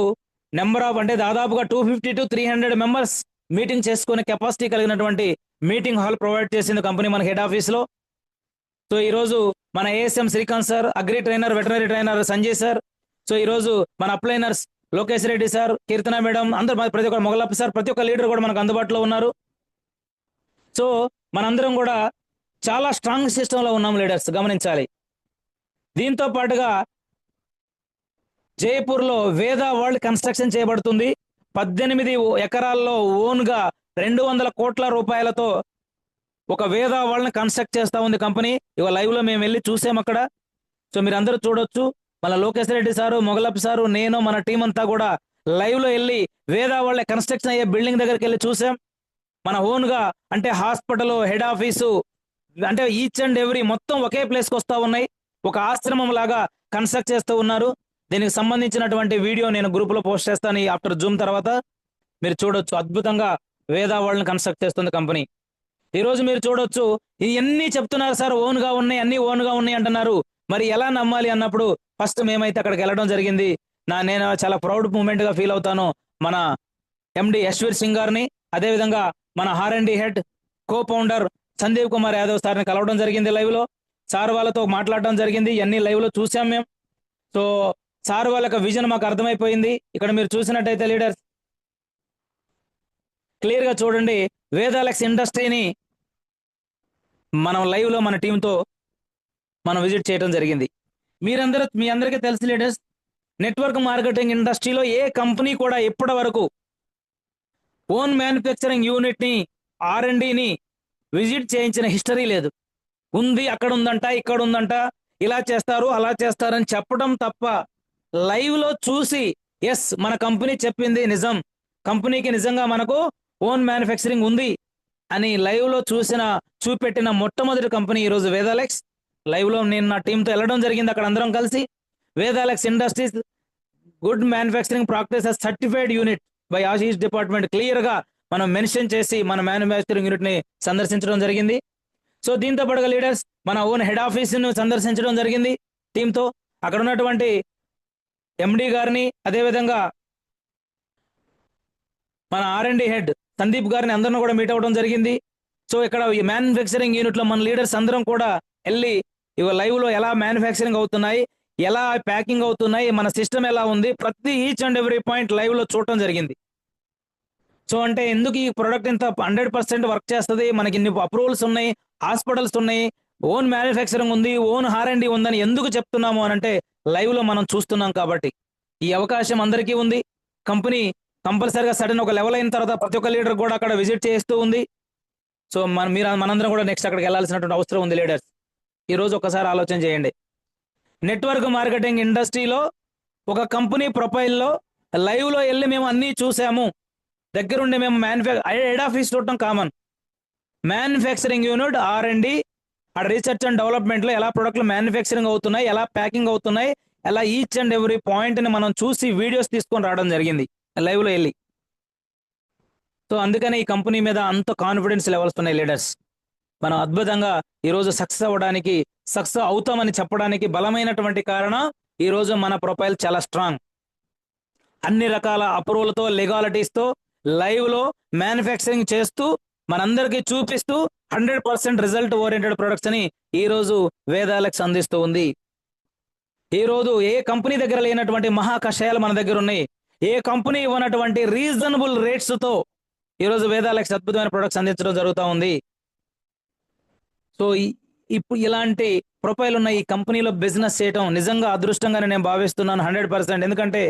నెంబర్ ఆఫ్ అంటే దాదాపుగా 250 to 300 మెంబర్స్ మీటింగ్ చేసుకునే కెపాసిటీ కలిగినటువంటి మీటింగ్ హాల్ ప్రొవైడ్ చేసింది కంపెనీ మన హెడ్ ఆఫీస్ లో. సో ఈ రోజు మన ASM Srikanth sir, agri trainer, veterinary trainer Sanjay sir, so ఈ రోజు మన అప్లైనర్స్ లోకేష్ రెడ్డి సార్, కీర్తన మేడం, అందరూ ప్రతి ఒక్క మొగలప్ప సార్, ప్రతి ఒక్క లీడర్ కూడా మనకు అందుబాటులో ఉన్నారు. సో మనందరం కూడా చాలా స్ట్రాంగ్ సిస్టమ్ లో ఉన్నాం లీడర్స్, గమనించాలి. దీంతో పాటుగా జైపూర్ లో వేద వరల్డ్ కన్స్ట్రక్షన్ చేయబడుతుంది. 18 ఎకరాల్లో ఓన్ గా 200 కోట్ల రూపాయలతో ఒక వేద వరల్డ్ ని కన్స్ట్రక్ట్ చేస్తా ఉంది కంపెనీ. ఇవాళ లైవ్ లో మేము వెళ్ళి చూసాం అక్కడ. సో మీరు అందరూ చూడొచ్చు. మన లోకేష్ రెడ్డి సారు, మొగలప్ప సారు, నేను, మన టీం అంతా కూడా లైవ్ లో వెళ్ళి వేద వరల్డ్ కన్స్ట్రక్షన్ అయ్యే బిల్డింగ్ దగ్గరికి వెళ్ళి చూసాం. మన ఓన్ గా అంటే హాస్పిటల్, హెడ్ ఆఫీసు, అంటే ఈచ్ అండ్ ఎవ్రీ మొత్తం ఒకే ప్లేస్ కి వస్తా ఉన్నాయి. ఒక ఆశ్రమం లాగా కన్స్ట్రక్ట్ చేస్తూ ఉన్నారు. దీనికి సంబంధించినటువంటి వీడియో నేను గ్రూప్ లో పోస్ట్ చేస్తాను ఆఫ్టర్ జూమ్ తర్వాత. మీరు చూడొచ్చు, అద్భుతంగా వేద వరల్డ్ కన్స్ట్రక్ట్ చేస్తుంది కంపెనీ. ఈ రోజు మీరు చూడొచ్చు, ఇవన్నీ చెప్తున్నారు సార్, ఓన్ గా ఉన్నాయి, అన్ని ఓన్ గా ఉన్నాయి అంటున్నారు. మరి ఎలా నమ్మాలి అన్నప్పుడు ఫస్ట్ మేమైతే అక్కడికి వెళ్ళడం జరిగింది. నేను చాలా ప్రౌడ్ మూమెంట్ గా ఫీల్ అవుతాను. మన ఎండి యశ్వీర్ సింగ్ గారిని, అదేవిధంగా మన R&D head, co founder Sandeep Kumar Yadav సార్ని కలవడం జరిగింది లైవ్ లో. సార్ వాళ్ళతో మాట్లాడడం జరిగింది. ఇవన్నీ లైవ్ లో చూసాం మేము. సో సార్ వాళ్ళ విజన్ మాకు అర్థమైపోయింది. ఇక్కడ మీరు చూసినట్టయితే లీడర్స్ క్లియర్ గా చూడండి, వేదాలెక్స్ ఇండస్ట్రీని మనం లైవ్ లో మన టీంతో మనం విజిట్ చేయడం జరిగింది. మీ అందరికీ తెలుసు లీడర్స్, నెట్వర్క్ మార్కెటింగ్ ఇండస్ట్రీలో ఏ కంపెనీ కూడా ఇప్పటి వరకు ఓన్ మ్యానుఫ్యాక్చరింగ్ యూనిట్ ని, R&Dని విజిట్ చేయించిన హిస్టరీ లేదు. ఉంది, అక్కడ ఉందంట, ఇక్కడ ఉందంట, ఇలా చేస్తారు, అలా చేస్తారని చెప్పడం తప్ప లైవ్ లో చూసి ఎస్ మన కంపెనీ చెప్పింది నిజం, కంపెనీకి నిజంగా మనకు ఓన్ మ్యానుఫ్యాక్చరింగ్ ఉంది అని లైవ్ లో చూపెట్టిన మొట్టమొదటి కంపెనీ ఈరోజు వేదాలెక్స్. లైవ్ లో నేను నా టీంతో వెళ్ళడం జరిగింది. అక్కడ అందరం కలిసి Vedalex industries good manufacturing practices certified unit by Ashish department clear గా మనం మెన్షన్ చేసి మన మ్యానుఫ్యాక్చరింగ్ యూనిట్ ని సందర్శించడం జరిగింది. సో దీంతో పాటుగా లీడర్స్ మన ఓన్ హెడ్ ఆఫీస్ ను సందర్శించడం జరిగింది టీంతో. అక్కడ ఉన్నటువంటి ఎండి గారిని, అదేవిధంగా మన R&D హెడ్ సందీప్ గారిని అందరిని కూడా మీట్ అవ్వడం జరిగింది. సో ఇక్కడ ఈ మ్యానుఫ్యాక్చరింగ్ యూనిట్ లో మన లీడర్స్ అందరం కూడా వెళ్ళి లైవ్ లో ఎలా మ్యానుఫ్యాక్చరింగ్ అవుతున్నాయి, ఎలా ప్యాకింగ్ అవుతున్నాయి, మన సిస్టమ్ ఎలా ఉంది, ప్రతి each and every point live లో చూడటం జరిగింది. సో అంటే ఎందుకు ఈ ప్రొడక్ట్ ఇంత 100% వర్క్ చేస్తుంది, మనకి ఇన్ని అప్రూవల్స్ ఉన్నాయి, హాస్పిటల్స్ ఉన్నాయి, ఓన్ మ్యానుఫ్యాక్చరింగ్ ఉంది, ఓన్ R&D ఉందని ఎందుకు చెప్తున్నాము అని అంటే లైవ్ లో మనం చూస్తున్నాం కాబట్టి. ఈ అవకాశం అందరికీ ఉంది. కంపెనీ కంపల్సరిగా సడన్ ఒక లెవెల్ అయిన తర్వాత ప్రతి ఒక్క లీడర్ కూడా అక్కడ విజిట్ చేస్తూ ఉంది. సో మనందరం కూడా నెక్స్ట్ అక్కడికి వెళ్ళాల్సినటువంటి అవసరం ఉంది లీడర్స్. ఈ రోజు ఒకసారి ఆలోచన చేయండి. నెట్వర్క్ మార్కెటింగ్ ఇండస్ట్రీలో ఒక కంపెనీ ప్రొఫైల్లో లైవ్లో వెళ్ళి మేము అన్నీ చూసాము. దగ్గరుండి మేము హెడ్ ఆఫీస్ చూడటం common. Manufacturing unit R&D research and డెవలప్మెంట్లో ఎలా ప్రొడక్ట్లు మ్యానుఫ్యాక్చరింగ్ అవుతున్నాయి, ఎలా ప్యాకింగ్ అవుతున్నాయి, ఎలా ఈచ్ అండ్ ఎవ్రీ పాయింట్ని మనం చూసి వీడియోస్ తీసుకొని రావడం జరిగింది లైవ్లో వెళ్ళి. సో అందుకనే ఈ కంపెనీ మీద అంత కాన్ఫిడెన్స్ లెవెల్స్ ఉన్నాయి లీడర్స్. మనం అద్భుతంగా ఈరోజు సక్సెస్ అవ్వడానికి, సక్సెస్ అవుతామని చెప్పడానికి బలమైనటువంటి కారణం ఈరోజు మన ప్రొఫైల్ చాలా స్ట్రాంగ్. అన్ని రకాల అప్రూవల్తో, లెగాలిటీస్తో లైవ్లో మ్యానుఫ్యాక్చరింగ్ చేస్తూ మనందరికీ చూపిస్తూ 100% రిజల్ట్ ఓరియంటెడ్ ప్రొడక్ట్స్ అని ఈరోజు వేదాలెక్స్ అందిస్తూ ఉంది. ఈరోజు ఏ కంపెనీ దగ్గర లేనటువంటి మహా కషాయాలు మన దగ్గర ఉన్నాయి. ఏ కంపెనీ ఇవ్వనటువంటి రీజనబుల్ రేట్స్తో ఈరోజు వేదాలెక్స్ అద్భుతమైన ప్రొడక్ట్స్ అందించడం జరుగుతూ ఉంది. సో ఇప్పుడు ఇలాంటి ప్రొఫైల్ ఉన్న ఈ కంపెనీలో బిజినెస్ చేయడం నిజంగా అదృష్టంగానే నేను భావిస్తున్నాను 100%. ఎందుకంటే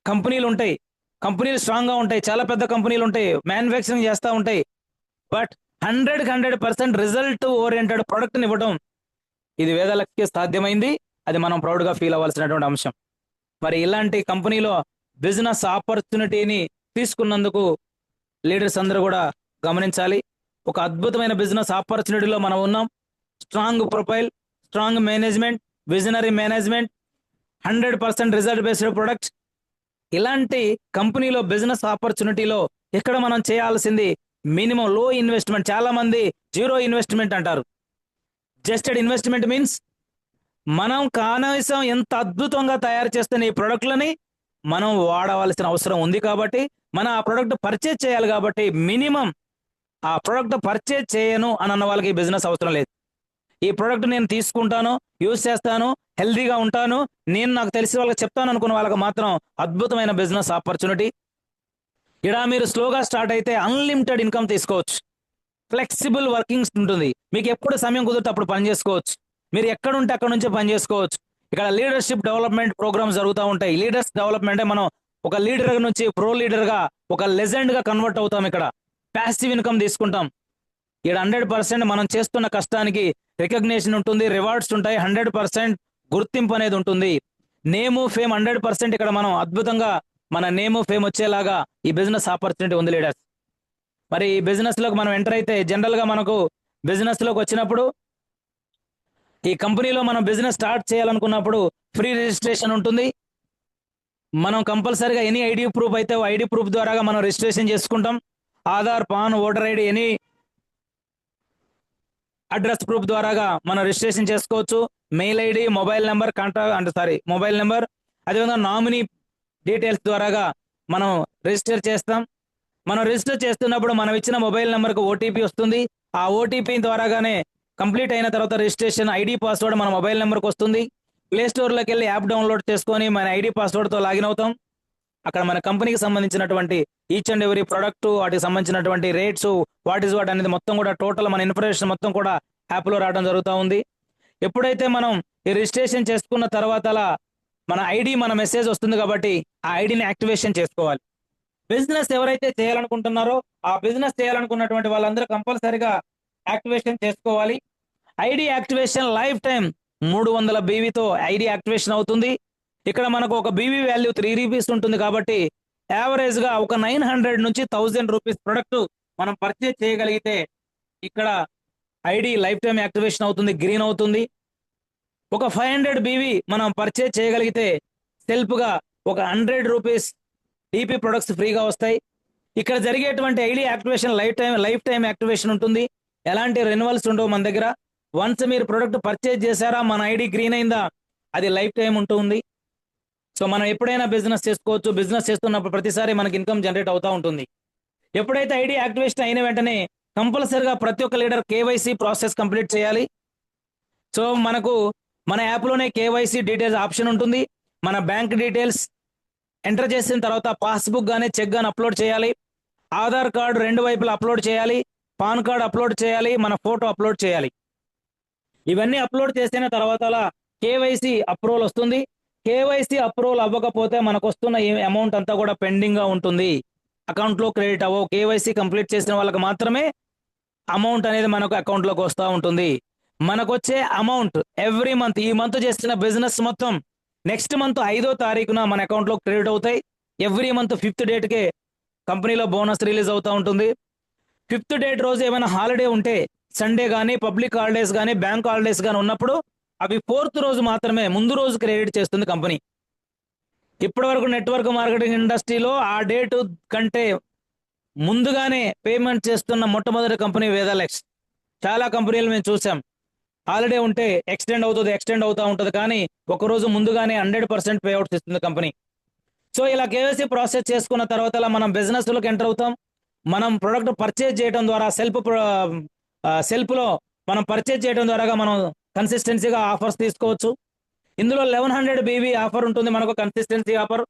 కంపెనీలు ఉంటాయి, కంపెనీలు స్ట్రాంగ్గా ఉంటాయి, చాలా పెద్ద కంపెనీలు ఉంటాయి, మ్యానుఫ్యాక్చరింగ్ చేస్తూ ఉంటాయి. బట్ 100% రిజల్ట్ ఓరియంటెడ్ ప్రొడక్ట్ని ఇవ్వడం ఇది వేదాలెక్స్కి సాధ్యమైంది. అది మనం ప్రౌడ్గా ఫీల్ అవ్వాల్సినటువంటి అంశం. మరి ఇలాంటి కంపెనీలో బిజినెస్ ఆపర్చునిటీని తీసుకున్నందుకు లీడర్స్ అందరూ కూడా గమనించాలి. ఒక అద్భుతమైన బిజినెస్ ఆపర్చునిటీలో మనం ఉన్నాం. Strong profile, strong management, visionary management, 100% result based product. ఇలాంటి కంపెనీలో బిజినెస్ ఆపర్చునిటీలో ఇక్కడ మనం చేయాల్సింది మినిమం లో ఇన్వెస్ట్మెంట్. చాలా మంది జీరో ఇన్వెస్ట్మెంట్ అంటారు. జస్టెడ్ ఇన్వెస్ట్మెంట్ మీన్స్ మనం కనీసం ఎంత అద్భుతంగా తయారు చేస్తున్న ఈ ప్రొడక్ట్లని మనం వాడవలసిన అవసరం ఉంది. కాబట్టి మనం ఆ ప్రొడక్ట్ పర్చేజ్ చేయాలి. కాబట్టి మినిమం ఆ ప్రొడక్ట్ పర్చేజ్ చేయను అని అన్న వాళ్ళకి ఈ బిజినెస్ అవసరం లేదు. ఈ ప్రొడక్ట్ నేను తీసుకుంటాను, యూజ్ చేస్తాను, హెల్దీగా ఉంటాను, నేను నాకు తెలిసిన వాళ్ళకి చెప్తాను అనుకున్న వాళ్ళకి మాత్రం అద్భుతమైన బిజినెస్ ఆపర్చునిటీ. ఇక్కడ మీరు స్లోగా స్టార్ట్ అయితే అన్లిమిటెడ్ ఇన్కమ్ తీసుకోవచ్చు. ఫ్లెక్సిబుల్ వర్కింగ్స్ ఉంటుంది. మీకు ఎప్పుడు సమయం కుదిరితే అప్పుడు పని చేసుకోవచ్చు. మీరు ఎక్కడ ఉంటే అక్కడ నుంచి పని చేసుకోవచ్చు. ఇక్కడ లీడర్షిప్ డెవలప్మెంట్ ప్రోగ్రామ్స్ జరుగుతూ ఉంటాయి. లీడర్స్ డెవలప్మెంట్ మనం ఒక లీడర్ నుంచి ప్రో లీడర్గా, ఒక లెజెండ్గా కన్వర్ట్ అవుతాం. ఇక్కడ ప్యాసివ్ ఇన్కమ్ తీసుకుంటాం. ఇక్కడ 100% మనం చేస్తున్న కష్టానికి రికగ్నేషన్ ఉంటుంది, రివార్డ్స్ ఉంటాయి, 100% గుర్తింపు అనేది ఉంటుంది. నేము ఫేమ్ 100% ఇక్కడ మనం అద్భుతంగా మన నేము ఫేమ్ వచ్చేలాగా ఈ బిజినెస్ ఆపర్చునిటీ ఉంది లీడర్స్. మరి ఈ బిజినెస్లోకి మనం ఎంటర్ అయితే జనరల్గా మనకు బిజినెస్లోకి వచ్చినప్పుడు ఈ కంపెనీలో మనం బిజినెస్ స్టార్ట్ చేయాలనుకున్నప్పుడు ఫ్రీ రిజిస్ట్రేషన్ ఉంటుంది. మనం కంపల్సరీగా ఎనీ ఐడి ప్రూఫ్ అయితే ఐడి ప్రూఫ్ ద్వారా మనం రిజిస్ట్రేషన్ చేసుకుంటాం. Aadhaar, pan, voter ID, any address proof ద్వారాగా మనం రిజిస్ట్రేషన్ చేసుకోవచ్చు. Mail ID, mobile number, mobile number, అదేవిధంగా నామినీ డీటెయిల్స్ ద్వారాగా మనం రిజిస్టర్ చేస్తాం. మనం రిజిస్టర్ చేస్తున్నప్పుడు మనం ఇచ్చిన మొబైల్ నెంబర్కు ఓటీపీ వస్తుంది. ఆ ఓటీపీ ద్వారాగానే కంప్లీట్ అయిన తర్వాత రిజిస్ట్రేషన్ ఐడి పాస్వర్డ్ మన మొబైల్ నెంబర్కి వస్తుంది. ప్లే స్టోర్లోకి వెళ్ళి యాప్ డౌన్లోడ్ చేసుకొని మన ఐడి పాస్వర్డ్తో లాగిన్ అవుతాం. అక్కడ మన కంపెనీకి సంబంధించినటువంటి ఈచ్ అండ్ ఎవరీ ప్రొడక్ట్, వాటికి సంబంధించినటువంటి రేట్స్, వాట్ అనేది మొత్తం కూడా టోటల్ మన ఇన్ఫర్మేషన్ మొత్తం కూడా యాప్లో రావడం జరుగుతూ ఉంది. ఎప్పుడైతే మనం ఈ రిజిస్ట్రేషన్ చేసుకున్న తర్వాత మన ఐడి, మన మెసేజ్ వస్తుంది. కాబట్టి ఆ ఐడిని యాక్టివేషన్ చేసుకోవాలి. బిజినెస్ ఎవరైతే చేయాలనుకుంటున్నారో ఆ బిజినెస్ చేయాలనుకున్నటువంటి వాళ్ళందరూ కంపల్సరీగా యాక్టివేషన్ చేసుకోవాలి. ఐడి యాక్టివేషన్ లైఫ్ టైం 300 BVతో ఐడి యాక్టివేషన్ అవుతుంది. ఇక్కడ మనకు ఒక బీవీ వాల్యూ 3 రూపీస్ ఉంటుంది. కాబట్టి యావరేజ్గా ఒక 900 నుంచి 1000 రూపీస్ ప్రొడక్ట్ మనం పర్చేజ్ చేయగలిగితే ఇక్కడ ఐడి లైఫ్ టైం యాక్టివేషన్ అవుతుంది, గ్రీన్ అవుతుంది. ఒక 500 BV మనం పర్చేజ్ చేయగలిగితే సెల్ఫ్గా ఒక 100 రూపీస్ డీపీ ప్రొడక్ట్స్ ఫ్రీగా వస్తాయి. ఇక్కడ జరిగేటువంటి ID activation life time activation ఉంటుంది. ఎలాంటి రెన్యువల్స్ ఉండవు మన దగ్గర. వన్స్ మీరు ప్రొడక్ట్ పర్చేజ్ చేశారా, మన ఐడి గ్రీన్ అయిందా, అది లైఫ్ టైం ఉంటుంది. సో మనం ఎప్పుడైనా బిజినెస్ చేసుకోవచ్చు. బిజినెస్ చేస్తున్నప్పుడు ప్రతిసారి మనకి ఇన్కమ్ జనరేట్ అవుతూ ఉంటుంది. ఎప్పుడైతే ఐడి యాక్టివేషన్ అయిన వెంటనే కంపల్సరిగా ప్రతి ఒక్క లీడర్ కేవైసీ ప్రాసెస్ కంప్లీట్ చేయాలి. సో మనకు మన యాప్లోనే కేవైసీ డీటెయిల్స్ ఆప్షన్ ఉంటుంది. మన బ్యాంక్ డీటెయిల్స్ ఎంటర్ చేసిన తర్వాత పాస్బుక్ కానీ చెక్ కానీ అప్లోడ్ చేయాలి. ఆధార్ కార్డు 2 వైపులా అప్లోడ్ చేయాలి. పాన్ కార్డ్ అప్లోడ్ చేయాలి. మన ఫోటో అప్లోడ్ చేయాలి. ఇవన్నీ అప్లోడ్ చేసిన తర్వాత కేవైసీ అప్రూవల్ వస్తుంది. కేవైసీ అప్రూవల్ అవ్వకపోతే మనకు వస్తున్న ఈ అమౌంట్ అంతా కూడా పెండింగ్ గా ఉంటుంది, అకౌంట్ లో క్రెడిట్ అవ్వవు. కేవైసీ కంప్లీట్ చేసిన వాళ్ళకి మాత్రమే అమౌంట్ అనేది మనకు అకౌంట్ లోకి వస్తూ ఉంటుంది. మనకు వచ్చే అమౌంట్ ఎవ్రీ మంత్, ఈ మంత్ చేసిన బిజినెస్ మొత్తం నెక్స్ట్ మంత్ 5వ తారీఖున మన అకౌంట్ లో క్రెడిట్ అవుతాయి. ఎవ్రీ మంత్ 5th డేట్కే కంపెనీలో బోనస్ రిలీజ్ అవుతూ ఉంటుంది. 5th డేట్ రోజు ఏమైనా హాలిడే ఉంటే, సండే కానీ పబ్లిక్ హాలిడేస్ కానీ బ్యాంక్ హాలిడేస్ కానీ ఉన్నప్పుడు అవి 4th రోజు మాత్రమే, ముందు రోజు క్రెడిట్ చేస్తుంది కంపెనీ. ఇప్పటి వరకు నెట్వర్క్ మార్కెటింగ్ ఇండస్ట్రీలో ఆ డేట్ కంటే ముందుగానే పేమెంట్ చేస్తున్న మొట్టమొదటి కంపెనీ వేదాలెక్స్. చాలా కంపెనీలు మేము చూసాం, హాలిడే ఉంటే ఎక్స్టెండ్ అవుతూ ఉంటుంది, కానీ ఒక రోజు ముందుగానే 100% పేఅవుట్స్ ఇస్తుంది కంపెనీ. సో ఇలా కేవైసీ ప్రాసెస్ చేసుకున్న తర్వాత మనం బిజినెస్ లోకి ఎంటర్ అవుతాం. మనం ప్రొడక్ట్ పర్చేజ్ చేయడం ద్వారా సెల్ఫ్ లో మనం పర్చేజ్ చేయడం ద్వారా మనం కన్సిస్టెన్సీగా ఆఫర్స్ తీసుకోవచ్చు. ఇందులో 1100 బీవీ ఆఫర్ ఉంటుంది మనకు, కన్సిస్టెన్సీ ఆఫర్.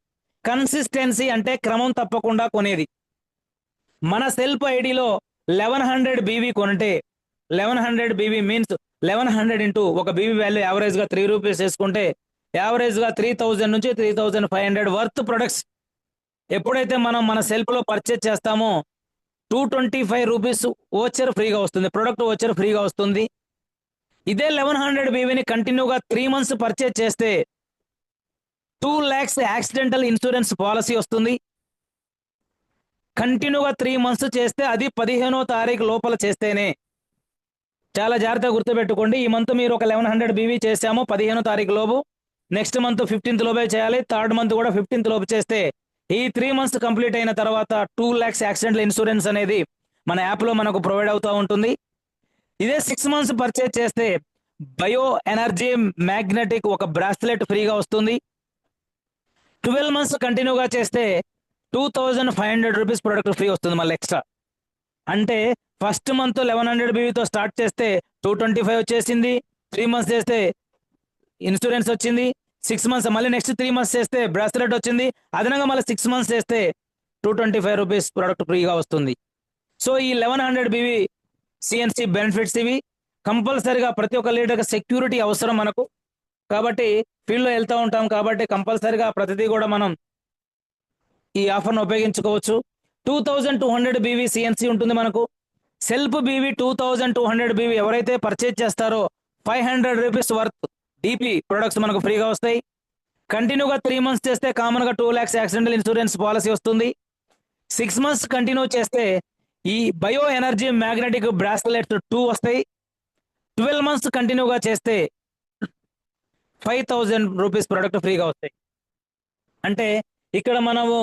కన్సిస్టెన్సీ అంటే క్రమం తప్పకుండా కొనేది. మన సెల్ఫ్ ఐడిలో 1100 బీవీ కొంటే, 1100 బీవీ మీన్స్ 1100 ఇంటూ ఒక బీవీ వాల్యూ యావరేజ్ గా 3 రూపీస్ వేసుకుంటే యావరేజ్ గా 3000 నుంచి 3500 వర్త్ ప్రొడక్ట్స్ ఎప్పుడైతే మనం మన సెల్ఫ్ లో పర్చేజ్ చేస్తామో 225 రూపీస్ ఓచర్ ఫ్రీగా వస్తుంది, ప్రొడక్ట్ ఓచర్ ఫ్రీగా వస్తుంది. ఇదే 1100 బీవీని కంటిన్యూగా 3 మంత్స్ పర్చేజ్ చేస్తే 2 lakhs యాక్సిడెంటల్ ఇన్సూరెన్స్ పాలసీ వస్తుంది. కంటిన్యూగా 3 మంత్స్ చేస్తే, అది 15వ తారీఖు లోపల చేస్తేనే. చాలా జాగ్రత్తగా గుర్తుపెట్టుకోండి, ఈ మంత్ మీరు ఒక 1100 బీవీ చేసాము 15వ తారీఖు లోపు, నెక్స్ట్ మంత్ 15th లోపే చేయాలి, థర్డ్ మంత్ కూడా 15th లోపు చేస్తే ఈ 3 మంత్స్ కంప్లీట్ అయిన తర్వాత 2 lakhs యాక్సిడెంటల్ ఇన్సూరెన్స్ అనేది మన యాప్ లో మనకు ప్రొవైడ్ అవుతూ ఉంటుంది. ఇదే 6 మంత్స్ పర్చేజ్ చేస్తే బయో ఎనర్జీ మ్యాగ్నెటిక్ ఒక బ్రాస్లెట్ ఫ్రీగా వస్తుంది. 12 మంత్స్ కంటిన్యూగా చేస్తే 2500 రూపీస్ ప్రొడక్ట్ ఫ్రీ వస్తుంది మళ్ళీ ఎక్స్ట్రా. అంటే ఫస్ట్ మంత్ 1100 బీవీతో స్టార్ట్ చేస్తే 225 వచ్చేసింది, 3 మంత్స్ చేస్తే ఇన్సూరెన్స్ వచ్చింది, 6 మంత్స్ మళ్ళీ నెక్స్ట్ 3 మంత్స్ చేస్తే బ్రాస్లెట్ వచ్చింది, అదనంగా మళ్ళీ 6 మంత్స్ చేస్తే 225 రూపీస్ ప్రొడక్ట్ ఫ్రీగా వస్తుంది. సో ఈ 1100 బీవీ సిఎన్సి బెనిఫిట్స్ ఇవి. కంపల్సరిగా ప్రతి ఒక్క లీడర్కి సెక్యూరిటీ అవసరం మనకు, కాబట్టి ఫీల్డ్లో వెళ్తూ ఉంటాం కాబట్టి కంపల్సరిగా ప్రతిదీ కూడా మనం ఈ ఆఫర్ను ఉపయోగించుకోవచ్చు. 2200 బీవీ సిఎన్సి ఉంటుంది మనకు. సెల్ఫ్ బీవీ 2200 బీవీ ఎవరైతే పర్చేజ్ చేస్తారో 500 రూపీస్ వర్త్ డిపి ప్రొడక్ట్స్ మనకు ఫ్రీగా వస్తాయి. కంటిన్యూగా 3 మంత్స్ చేస్తే కామన్ గా 2 lakhs యాక్సిడెంటల్ ఇన్సూరెన్స్ పాలసీ వస్తుంది. 6 మంత్స్ కంటిన్యూ చేస్తే ఈ బయో ఎనర్జీ మ్యాగ్నెటిక్ బ్రాస్లెట్స్ 2 వస్తాయి. 12 మంత్స్ కంటిన్యూగా చేస్తే 5000 రూపీస్ ప్రొడక్ట్ ఫ్రీగా వస్తాయి. అంటే ఇక్కడ మనము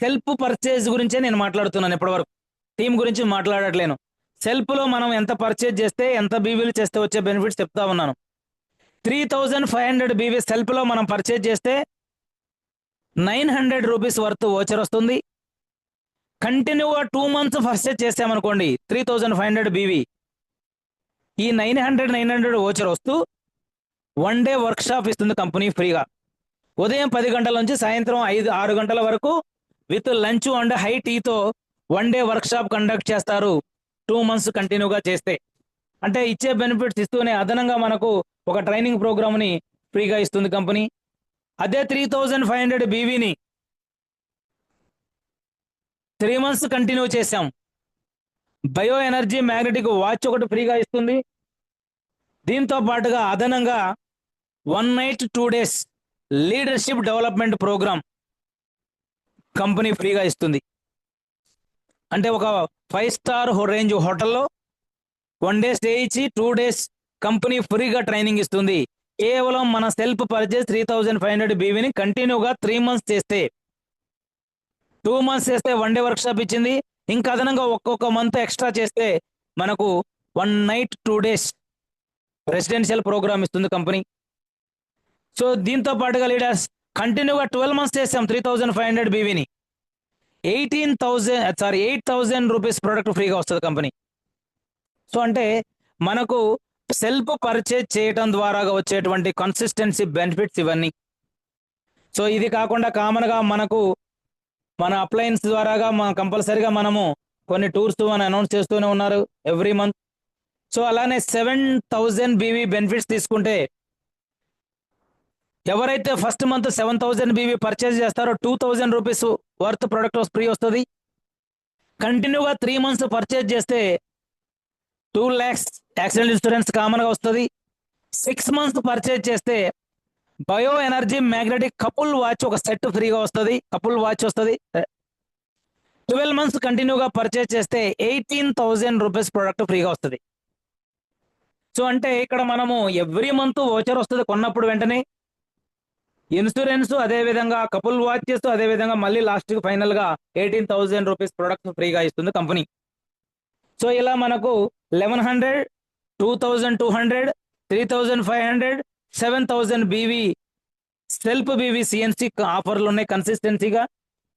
సెల్ఫ్ పర్చేజ్ గురించే నేను మాట్లాడుతున్నాను, ఇప్పటివరకు టీం గురించి మాట్లాడట్లేను. సెల్ఫ్ లో మనం ఎంత పర్చేజ్ చేస్తే, ఎంత బీవీలు చేస్తే వచ్చే బెనిఫిట్స్ చెప్తా ఉన్నాను. 3500 బీవీ సెల్ఫ్ లో మనం పర్చేజ్ చేస్తే 900 రూపీస్ వర్త్ ఓచర్ వస్తుంది. కంటిన్యూగా 2 మంత్స్ పర్చేజ్ చేసామనుకోండి 3500 బీవీ, ఈ 900 ఓచర్ వస్తూ 1 డే వర్క్ షాప్ ఇస్తుంది కంపెనీ ఫ్రీగా. ఉదయం 10 గంటల నుంచి సాయంత్రం 6 గంటల వరకు విత్ లంచ్ అండ్ హై టీతో 1 డే వర్క్ షాప్ కండక్ట్ చేస్తారు 2 మంత్స్ కంటిన్యూగా చేస్తే. అంటే ఇచ్చే బెనిఫిట్స్ ఇస్తూనే అదనంగా మనకు ఒక ట్రైనింగ్ ప్రోగ్రామ్ ని ఫ్రీగా ఇస్తుంది కంపెనీ. అదే 3500 బీవీని 3 మంత్స్ కంటిన్యూ చేశాం, బయో ఎనర్జీ మ్యాగ్నెటిక్ వాచ్ ఒకటి ఫ్రీగా ఇస్తుంది. దీంతో పాటుగా అదనంగా 1 night 2 days leadership development programme company ఫ్రీగా ఇస్తుంది. అంటే ఒక 5 star రేంజ్ హోటల్లో 1 day స్టే ఇచ్చి 2 days కంపెనీ ఫ్రీగా ట్రైనింగ్ ఇస్తుంది. కేవలం మన సెల్ఫ్ పర్చేజ్ 3500 బీవీని కంటిన్యూగా 3 months చేస్తే, 2 months చేస్తే 1 day వర్క్ షాప్ ఇచ్చింది. ఇంకా అదనంగా ఒక్కొక్క మంత్ ఎక్స్ట్రా చేస్తే మనకు 1 night 2 days రెసిడెన్షియల్ ప్రోగ్రామ్ ఇస్తుంది కంపెనీ. సో దీంతో పాటుగా లీడర్స్ కంటిన్యూగా 12 months చేసాం 3500 బీవీని 8,000 రూపీస్ ప్రొడక్ట్ ఫ్రీగా వస్తుంది కంపెనీ. సో అంటే మనకు సెల్ఫ్ పర్చేజ్ చేయటం ద్వారా వచ్చేటువంటి కన్సిస్టెన్సీ బెనిఫిట్స్ ఇవన్నీ. సో ఇది కాకుండా కామన్ గా మనకు మన అప్లయన్స్ ద్వారాగా కంపల్సరీగా మనము కొన్ని టూర్స్ అని అనౌన్స్ చేస్తూనే ఉన్నారు ఎవ్రీ మంత్. సో అలానే 7000 బీవీ బెనిఫిట్స్ తీసుకుంటే ఎవరైతే ఫస్ట్ మంత్ 7,000 బీవీ పర్చేజ్ చేస్తారో 2,000 రూపీస్ వర్త్ ప్రొడక్ట్ ఫ్రీ వస్తుంది. కంటిన్యూగా 3 మంత్స్ పర్చేజ్ చేస్తే 2 lakhs యాక్సిడెంట్ ఇన్సూరెన్స్ కామన్గా వస్తుంది. 6 మంత్స్ పర్చేజ్ చేస్తే bio energy magnetic couple watch ఒక సెట్ ఫ్రీగా వస్తుంది. కపుల్ వాచ్ వస్తుంది. 12 మంత్స్ కంటిన్యూగా పర్చేజ్ చేస్తే 18,000 రూపీస్ ప్రొడక్ట్ ఫ్రీగా వస్తుంది. సో అంటే ఇక్కడ మనము ఎవ్రీ మంత్ వోచర్ వస్తుంది కొన్నప్పుడు వెంటనే, ఇన్సూరెన్స్, అదే విధంగా కపుల్ వాచెస్, అదే విధంగా మళ్ళీ లాస్ట్ ఫైనల్ గా 18,000 రూపీస్ ప్రొడక్ట్ ఫ్రీగా ఇస్తుంది కంపెనీ. సో ఇలా మనకు 1,100, 2,200, 3,500, 7,000 బీవీ సెల్ఫ్ బీవీ సిఎన్సి ఆఫర్లు ఉన్నాయి కన్సిస్టెన్సీగా.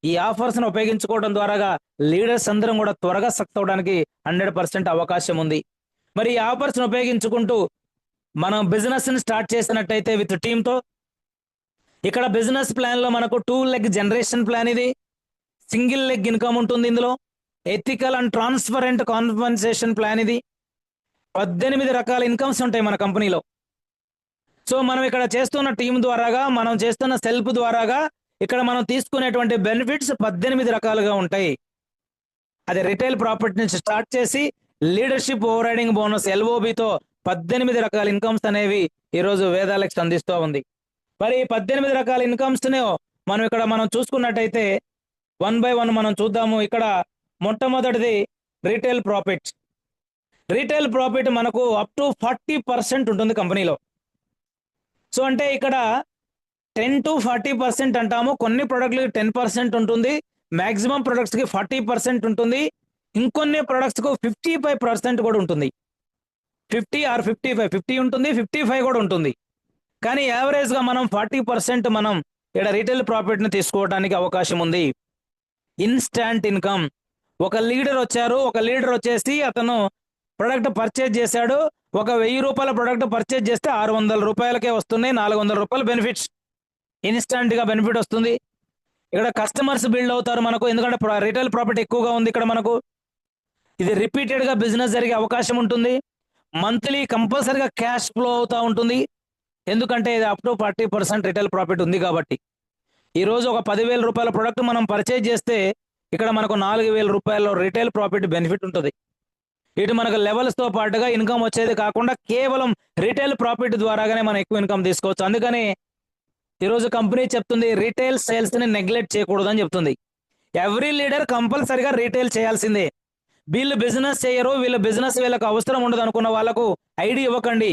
ఈ ఆఫర్స్ ను ఉపయోగించుకోవడం ద్వారా లీడర్స్ అందరం కూడా త్వరగా సక్సెస్ అవడానికి 100% అవకాశం ఉంది. మరి ఈ ఆఫర్స్ ను ఉపయోగించుకుంటూ మనం బిజినెస్ ని స్టార్ట్ చేసినట్టయితే విత్ టీమ్ తో, ఇక్కడ బిజినెస్ ప్లాన్ లో మనకు 2 లెగ్ జనరేషన్ ప్లాన్, ఇది సింగిల్ లెగ్ ఇన్కమ్ ఉంటుంది. ఇందులో ethical and transparent compensation plan, ఇది 18 రకాల ఇన్కమ్స్ ఉంటాయి మన కంపెనీలో. సో మనం ఇక్కడ చేస్తున్న టీం ద్వారాగా, మనం చేస్తున్న సెల్ఫ్ ద్వారాగా ఇక్కడ మనం తీసుకునేటువంటి బెనిఫిట్స్ 18 రకాలుగా ఉంటాయి. అది రిటైల్ ప్రాఫిట్ నుంచి స్టార్ట్ చేసి లీడర్షిప్ ఓవర్ రైడింగ్ బోనస్ LOBతో 18 రకాల ఇన్కమ్స్ అనేవి ఈరోజు వేదాలెక్స్ అందిస్తూ ఉంది. మరి 18 రకాల ఇన్కమ్స్ ని మనం చూసుకున్నట్టయితే 1 by 1 మనం చూద్దాము. ఇక్కడ మొట్టమొదటిది రీటైల్ ప్రాఫిట్. రీటైల్ ప్రాఫిట్ మనకు అప్ టు 40% ఉంటుంది కంపెనీలో. సో అంటే ఇక్కడ 10 to 40% అంటాము. కొన్ని ప్రొడక్ట్లకి 10% ఉంటుంది, మాక్సిమం ప్రొడక్ట్స్ కి 40% ఉంటుంది, ఇంకొన్ని ప్రొడక్ట్స్ కు 55% కూడా ఉంటుంది. 50 or 55, 50 ఉంటుంది, 55 కూడా ఉంటుంది. కానీ యావరేజ్ గా మనం 40% మనం ఇక్కడ రీటైల్ ప్రాఫిట్ ని తీసుకోవడానికి అవకాశం ఉంది. Instant income. ఒక లీడర్ వచ్చేసి అతను ప్రొడక్ట్ పర్చేజ్ చేశాడు. ఒక 1,000 రూపాయల ప్రొడక్ట్ పర్చేజ్ చేస్తే 600 రూపాయలకే వస్తున్నాయి, 400 రూపాయల బెనిఫిట్స్. ఇన్స్టాంట్ గా బెనిఫిట్ వస్తుంది. ఇక్కడ కస్టమర్స్ బిల్డ్ అవుతారు మనకు, ఎందుకంటే రీటైల్ ప్రాఫిట్ ఎక్కువగా ఉంది ఇక్కడ మనకు. ఇది రిపీటెడ్ గా బిజినెస్ జరిగే అవకాశం ఉంటుంది. మంత్లీ కంపల్సరీగా క్యాష్ ఫ్లో అవుతా ఉంటుంది, ఎందుకంటే ఇది అప్ టు 40% రిటైల్ ప్రాఫిట్ ఉంది కాబట్టి. ఈ రోజు ఒక 10,000 రూపాయల ప్రొడక్ట్ మనం పర్చేజ్ చేస్తే ఇక్కడ మనకు 4,000 రూపాయల రిటైల్ ప్రాఫిట్ బెనిఫిట్ ఉంటుంది. ఇటు మనకు లెవెల్స్ తో పాటుగా ఇన్కమ్ వచ్చేది కాకుండా కేవలం రీటైల్ ప్రాఫిట్ ద్వారాగానే మనం ఎక్కువ ఇన్కమ్ తీసుకోవచ్చు. అందుకని ఈరోజు కంపెనీ చెప్తుంది రీటైల్ సేల్స్ ని నెగ్లెక్ట్ చేయకూడదు అని చెప్తుంది. ఎవ్రీ లీడర్ కంపల్సరిగా రీటైల్ చేయాల్సిందే. వీళ్ళు బిజినెస్ చేయరు, వీళ్ళకు అవసరం ఉండదు అనుకున్న వాళ్ళకు ఐడి ఇవ్వకండి.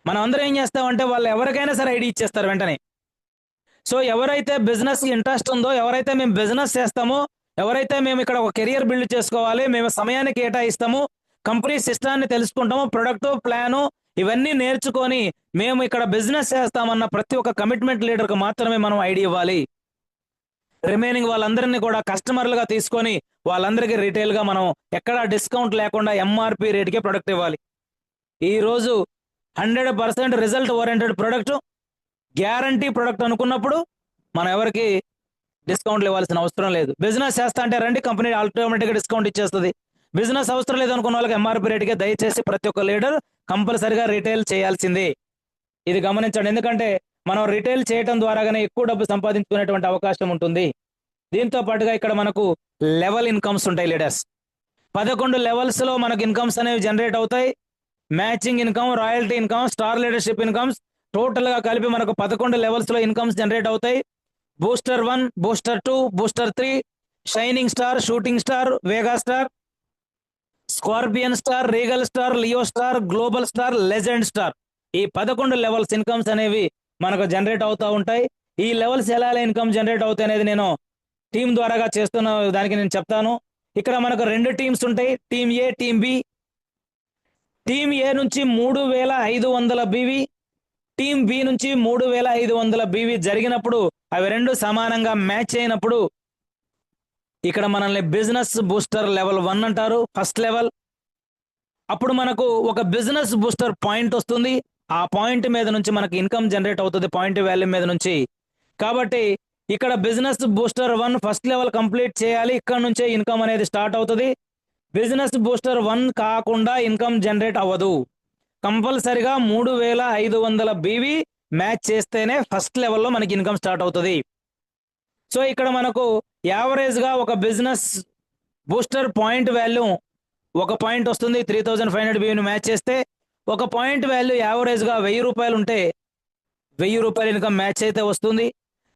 మనం అందరం ఏం చేస్తామంటే వాళ్ళు ఎవరికైనా సరే ఐడి ఇచ్చేస్తారు వెంటనే. సో ఎవరైతే బిజినెస్ ఇంట్రెస్ట్ ఉందో, ఎవరైతే మేము బిజినెస్ చేస్తామో, ఎవరైతే మేము ఇక్కడ ఒక కెరియర్ బిల్డ్ చేసుకోవాలి, మేము సమయాన్ని కేటాయిస్తాము, కంపెనీ సిస్టాన్ని తెలుసుకుంటాము, ప్రొడక్ట్ ప్లాను ఇవన్నీ నేర్చుకొని మేము ఇక్కడ బిజినెస్ చేస్తామన్న ప్రతి ఒక్క కమిట్మెంట్ లీడర్కి మాత్రమే మనం ఐడి ఇవ్వాలి. రిమైనింగ్ వాళ్ళందరినీ కూడా కస్టమర్లుగా తీసుకొని వాళ్ళందరికీ రీటైల్ గా మనం ఎక్కడ డిస్కౌంట్ లేకుండా MRP రేట్కే ప్రొడక్ట్ ఇవ్వాలి. ఈ రోజు 100% result oriented product, guarantee product అనుకున్నప్పుడు మనం ఎవరికి డిస్కౌంట్లు ఇవ్వాల్సిన అవసరం లేదు. బిజినెస్ చేస్తా అంటే రండి, కంపెనీ ఆటోమేటిక్గా డిస్కౌంట్ ఇచ్చేస్తుంది. బిజినెస్ అవసరం లేదు అనుకున్న వాళ్ళకి MRP రేట్కే దయచేసి ప్రతి ఒక్క లీడర్ కంపల్సరిగా రిటైల్ చేయాల్సిందే. ఇది గమనించండి, ఎందుకంటే మనం రిటైల్ చేయడం ద్వారాగానే ఎక్కువ డబ్బు సంపాదించుకునేటువంటి అవకాశం ఉంటుంది. దీంతో పాటుగా ఇక్కడ మనకు లెవెల్ ఇన్కమ్స్ ఉంటాయి లీడర్స్. 11 లెవెల్స్ లో మనకు ఇన్కమ్స్ అనేవి జనరేట్ అవుతాయి. Matching income, royalty income, star leadership incomes total గా కలిపి మనకు 11 లెవెల్స్ లో ఇన్కమ్స్ జనరేట్ అవుతాయి. Booster 1, booster 2, booster 3, shining star, shooting star, Vega star, scorpion star, regal star, Leo star, global star, legend star. ఈ 11 levels incomes అనేవి మనకు generate అవుతూ ఉంటాయి. ఈ లెవెల్స్ ఎలా ఇన్కమ్ జనరేట్ అవుతాయి అనేది నేను టీం ద్వారాగా చేస్తున్న దానికి నేను చెప్తాను. ఇక్కడ మనకు 2 టీమ్స్ ఉంటాయి, టీమ్ ఏ, టీమ్ బి. టీమ్ ఏ నుంచి 3,500 బీవీ, టీమ్ బి నుంచి 3,500 బీవీ జరిగినప్పుడు అవి రెండు సమానంగా మ్యాచ్ అయినప్పుడు ఇక్కడ మనల్ని బిజినెస్ బూస్టర్ లెవెల్ 1 అంటారు, ఫస్ట్ లెవెల్. అప్పుడు మనకు ఒక బిజినెస్ బూస్టర్ పాయింట్ వస్తుంది. ఆ పాయింట్ మీద నుంచి మనకి ఇన్కమ్ జనరేట్ అవుతుంది, పాయింట్ వాల్యూ మీద నుంచి. కాబట్టి ఇక్కడ business booster 1 first level complete చేయాలి, ఇక్కడ నుంచే ఇన్కమ్ అనేది స్టార్ట్ అవుతుంది. బిజినెస్ బూస్టర్ 1 కాకుండా ఇన్కమ్ జనరేట్ అవ్వదు. కంపల్సరిగా 3,500 బీవీ మ్యాచ్ చేస్తేనే ఫస్ట్ లెవెల్లో మనకి ఇన్కమ్ స్టార్ట్ అవుతుంది. సో ఇక్కడ మనకు యావరేజ్ గా ఒక బిజినెస్ బూస్టర్ పాయింట్ వాల్యూ ఒక పాయింట్ వస్తుంది. 3500 BV మ్యాచ్ చేస్తే ఒక పాయింట్ వాల్యూ యావరేజ్ గా 1000 రూపాయలు ఉంటే 1000 రూపాయలు ఇన్కమ్ మ్యాచ్ అయితే వస్తుంది.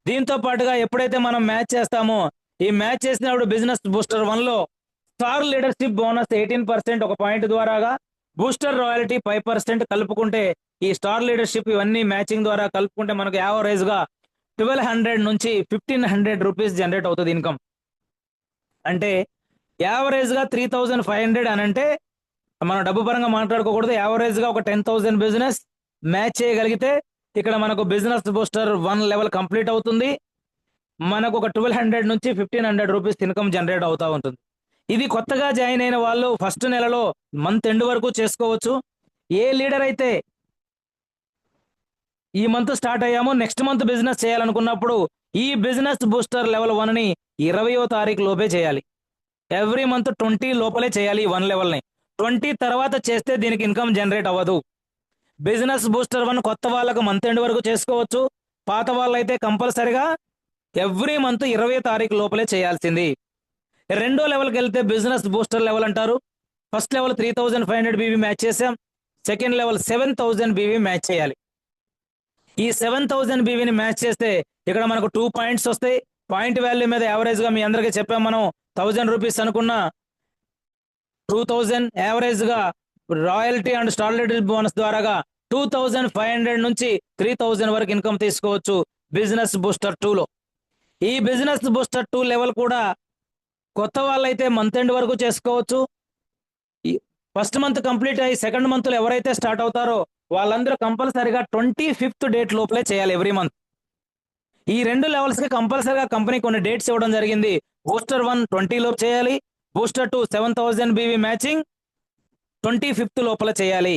దీంతో పాటుగా ఎప్పుడైతే మనం మ్యాచ్ చేస్తామో ఈ మ్యాచ్ చేసినప్పుడు బిజినెస్ బూస్టర్ 1 లో స్టార్ లీడర్షిప్ బోనస్ 18% ఒక పాయింట్ ద్వారాగా, బూస్టర్ రాయల్టీ 5% కలుపుకుంటే ఈ స్టార్ లీడర్షిప్ ఇవన్నీ మ్యాచింగ్ ద్వారా కలుపుకుంటే మనకు యావరేజ్ గా 1200 నుంచి 1500 రూపీస్ జనరేట్ అవుతుంది ఇన్కమ్. అంటే యావరేజ్ గా 3500 అని అంటే మనం డబ్బు పరంగా మాట్లాడుకోకూడదు. యావరేజ్ గా ఒక 10,000 బిజినెస్ మ్యాచ్ చేయగలిగితే ఇక్కడ మనకు బిజినెస్ బూస్టర్ 1 లెవెల్ కంప్లీట్ అవుతుంది. మనకు ఒక 1200 నుంచి 1500 రూపీస్ ఇన్కమ్ జనరేట్ అవుతా ఉంటుంది. ఇది కొత్తగా జాయిన్ అయిన వాళ్ళు ఫస్ట్ నెలలో మంత్ ఎండ్ వరకు చేసుకోవచ్చు. ఏ లీడర్ అయితే ఈ మంత్ స్టార్ట్ అయ్యామో నెక్స్ట్ మంత్ బిజినెస్ చేయాలనుకున్నప్పుడు ఈ బిజినెస్ బూస్టర్ లెవెల్ 1 ని 20వ తారీఖు లోపే చేయాలి. ఎవ్రీ మంత్ 20 లోపలే చేయాలి ఈ 1 లెవెల్ ని. 20 తర్వాత చేస్తే దీనికి ఇన్కమ్ జనరేట్ అవ్వదు. బిజినెస్ బూస్టర్ 1 కొత్త వాళ్ళకు మంత్ ఎండ్ వరకు చేసుకోవచ్చు. పాత వాళ్ళైతే కంపల్సరిగా ఎవ్రీ మంత్ 20వ తారీఖు లోపలే చేయాల్సింది. రెండో లెవెల్కి వెళ్తే బిజినెస్ బూస్టర్ లెవెల్ అంటారు. ఫస్ట్ లెవెల్ 3500 BV మ్యాచ్ చేసాం. సెకండ్ లెవెల్ 7000 BV మ్యాచ్ చేయాలి. ఈ 7000 BVని మ్యాచ్ చేస్తే ఇక్కడ మనకు 2 పాయింట్స్ వస్తాయి. పాయింట్ వాల్యూ మీద యావరేజ్ గా మీ అందరికీ చెప్పాం మనం 1000 రూపీస్ అనుకున్న 2000 యావరేజ్ గా royalty and star leadership bonus ద్వారాగా 2500 నుంచి 3000 వరకు ఇన్కమ్ తీసుకోవచ్చు బిజినెస్ బూస్టర్ 2 లో. ఈ బిజినెస్ బూస్టర్ 2 లెవెల్ కూడా కొత్త వాళ్ళైతే మంత్ ఎండ్ వరకు చేసుకోవచ్చు. ఫస్ట్ మంత్ కంప్లీట్ అయ్యి సెకండ్ మంత్ లో ఎవరైతే స్టార్ట్ అవుతారో వాళ్ళందరూ కంపల్సరీగా 25th డేట్ లోపలే చేయాలి ఎవ్రీ మంత్. ఈ రెండు లెవెల్స్ కి కంపల్సరీగా కంపెనీ కొన్ని డేట్స్ ఇవ్వడం జరిగింది. బూస్టర్ 1 20 లోపు చేయాలి. బూస్టర్ 2 7000 BV మ్యాచింగ్ 25th లోపల చేయాలి.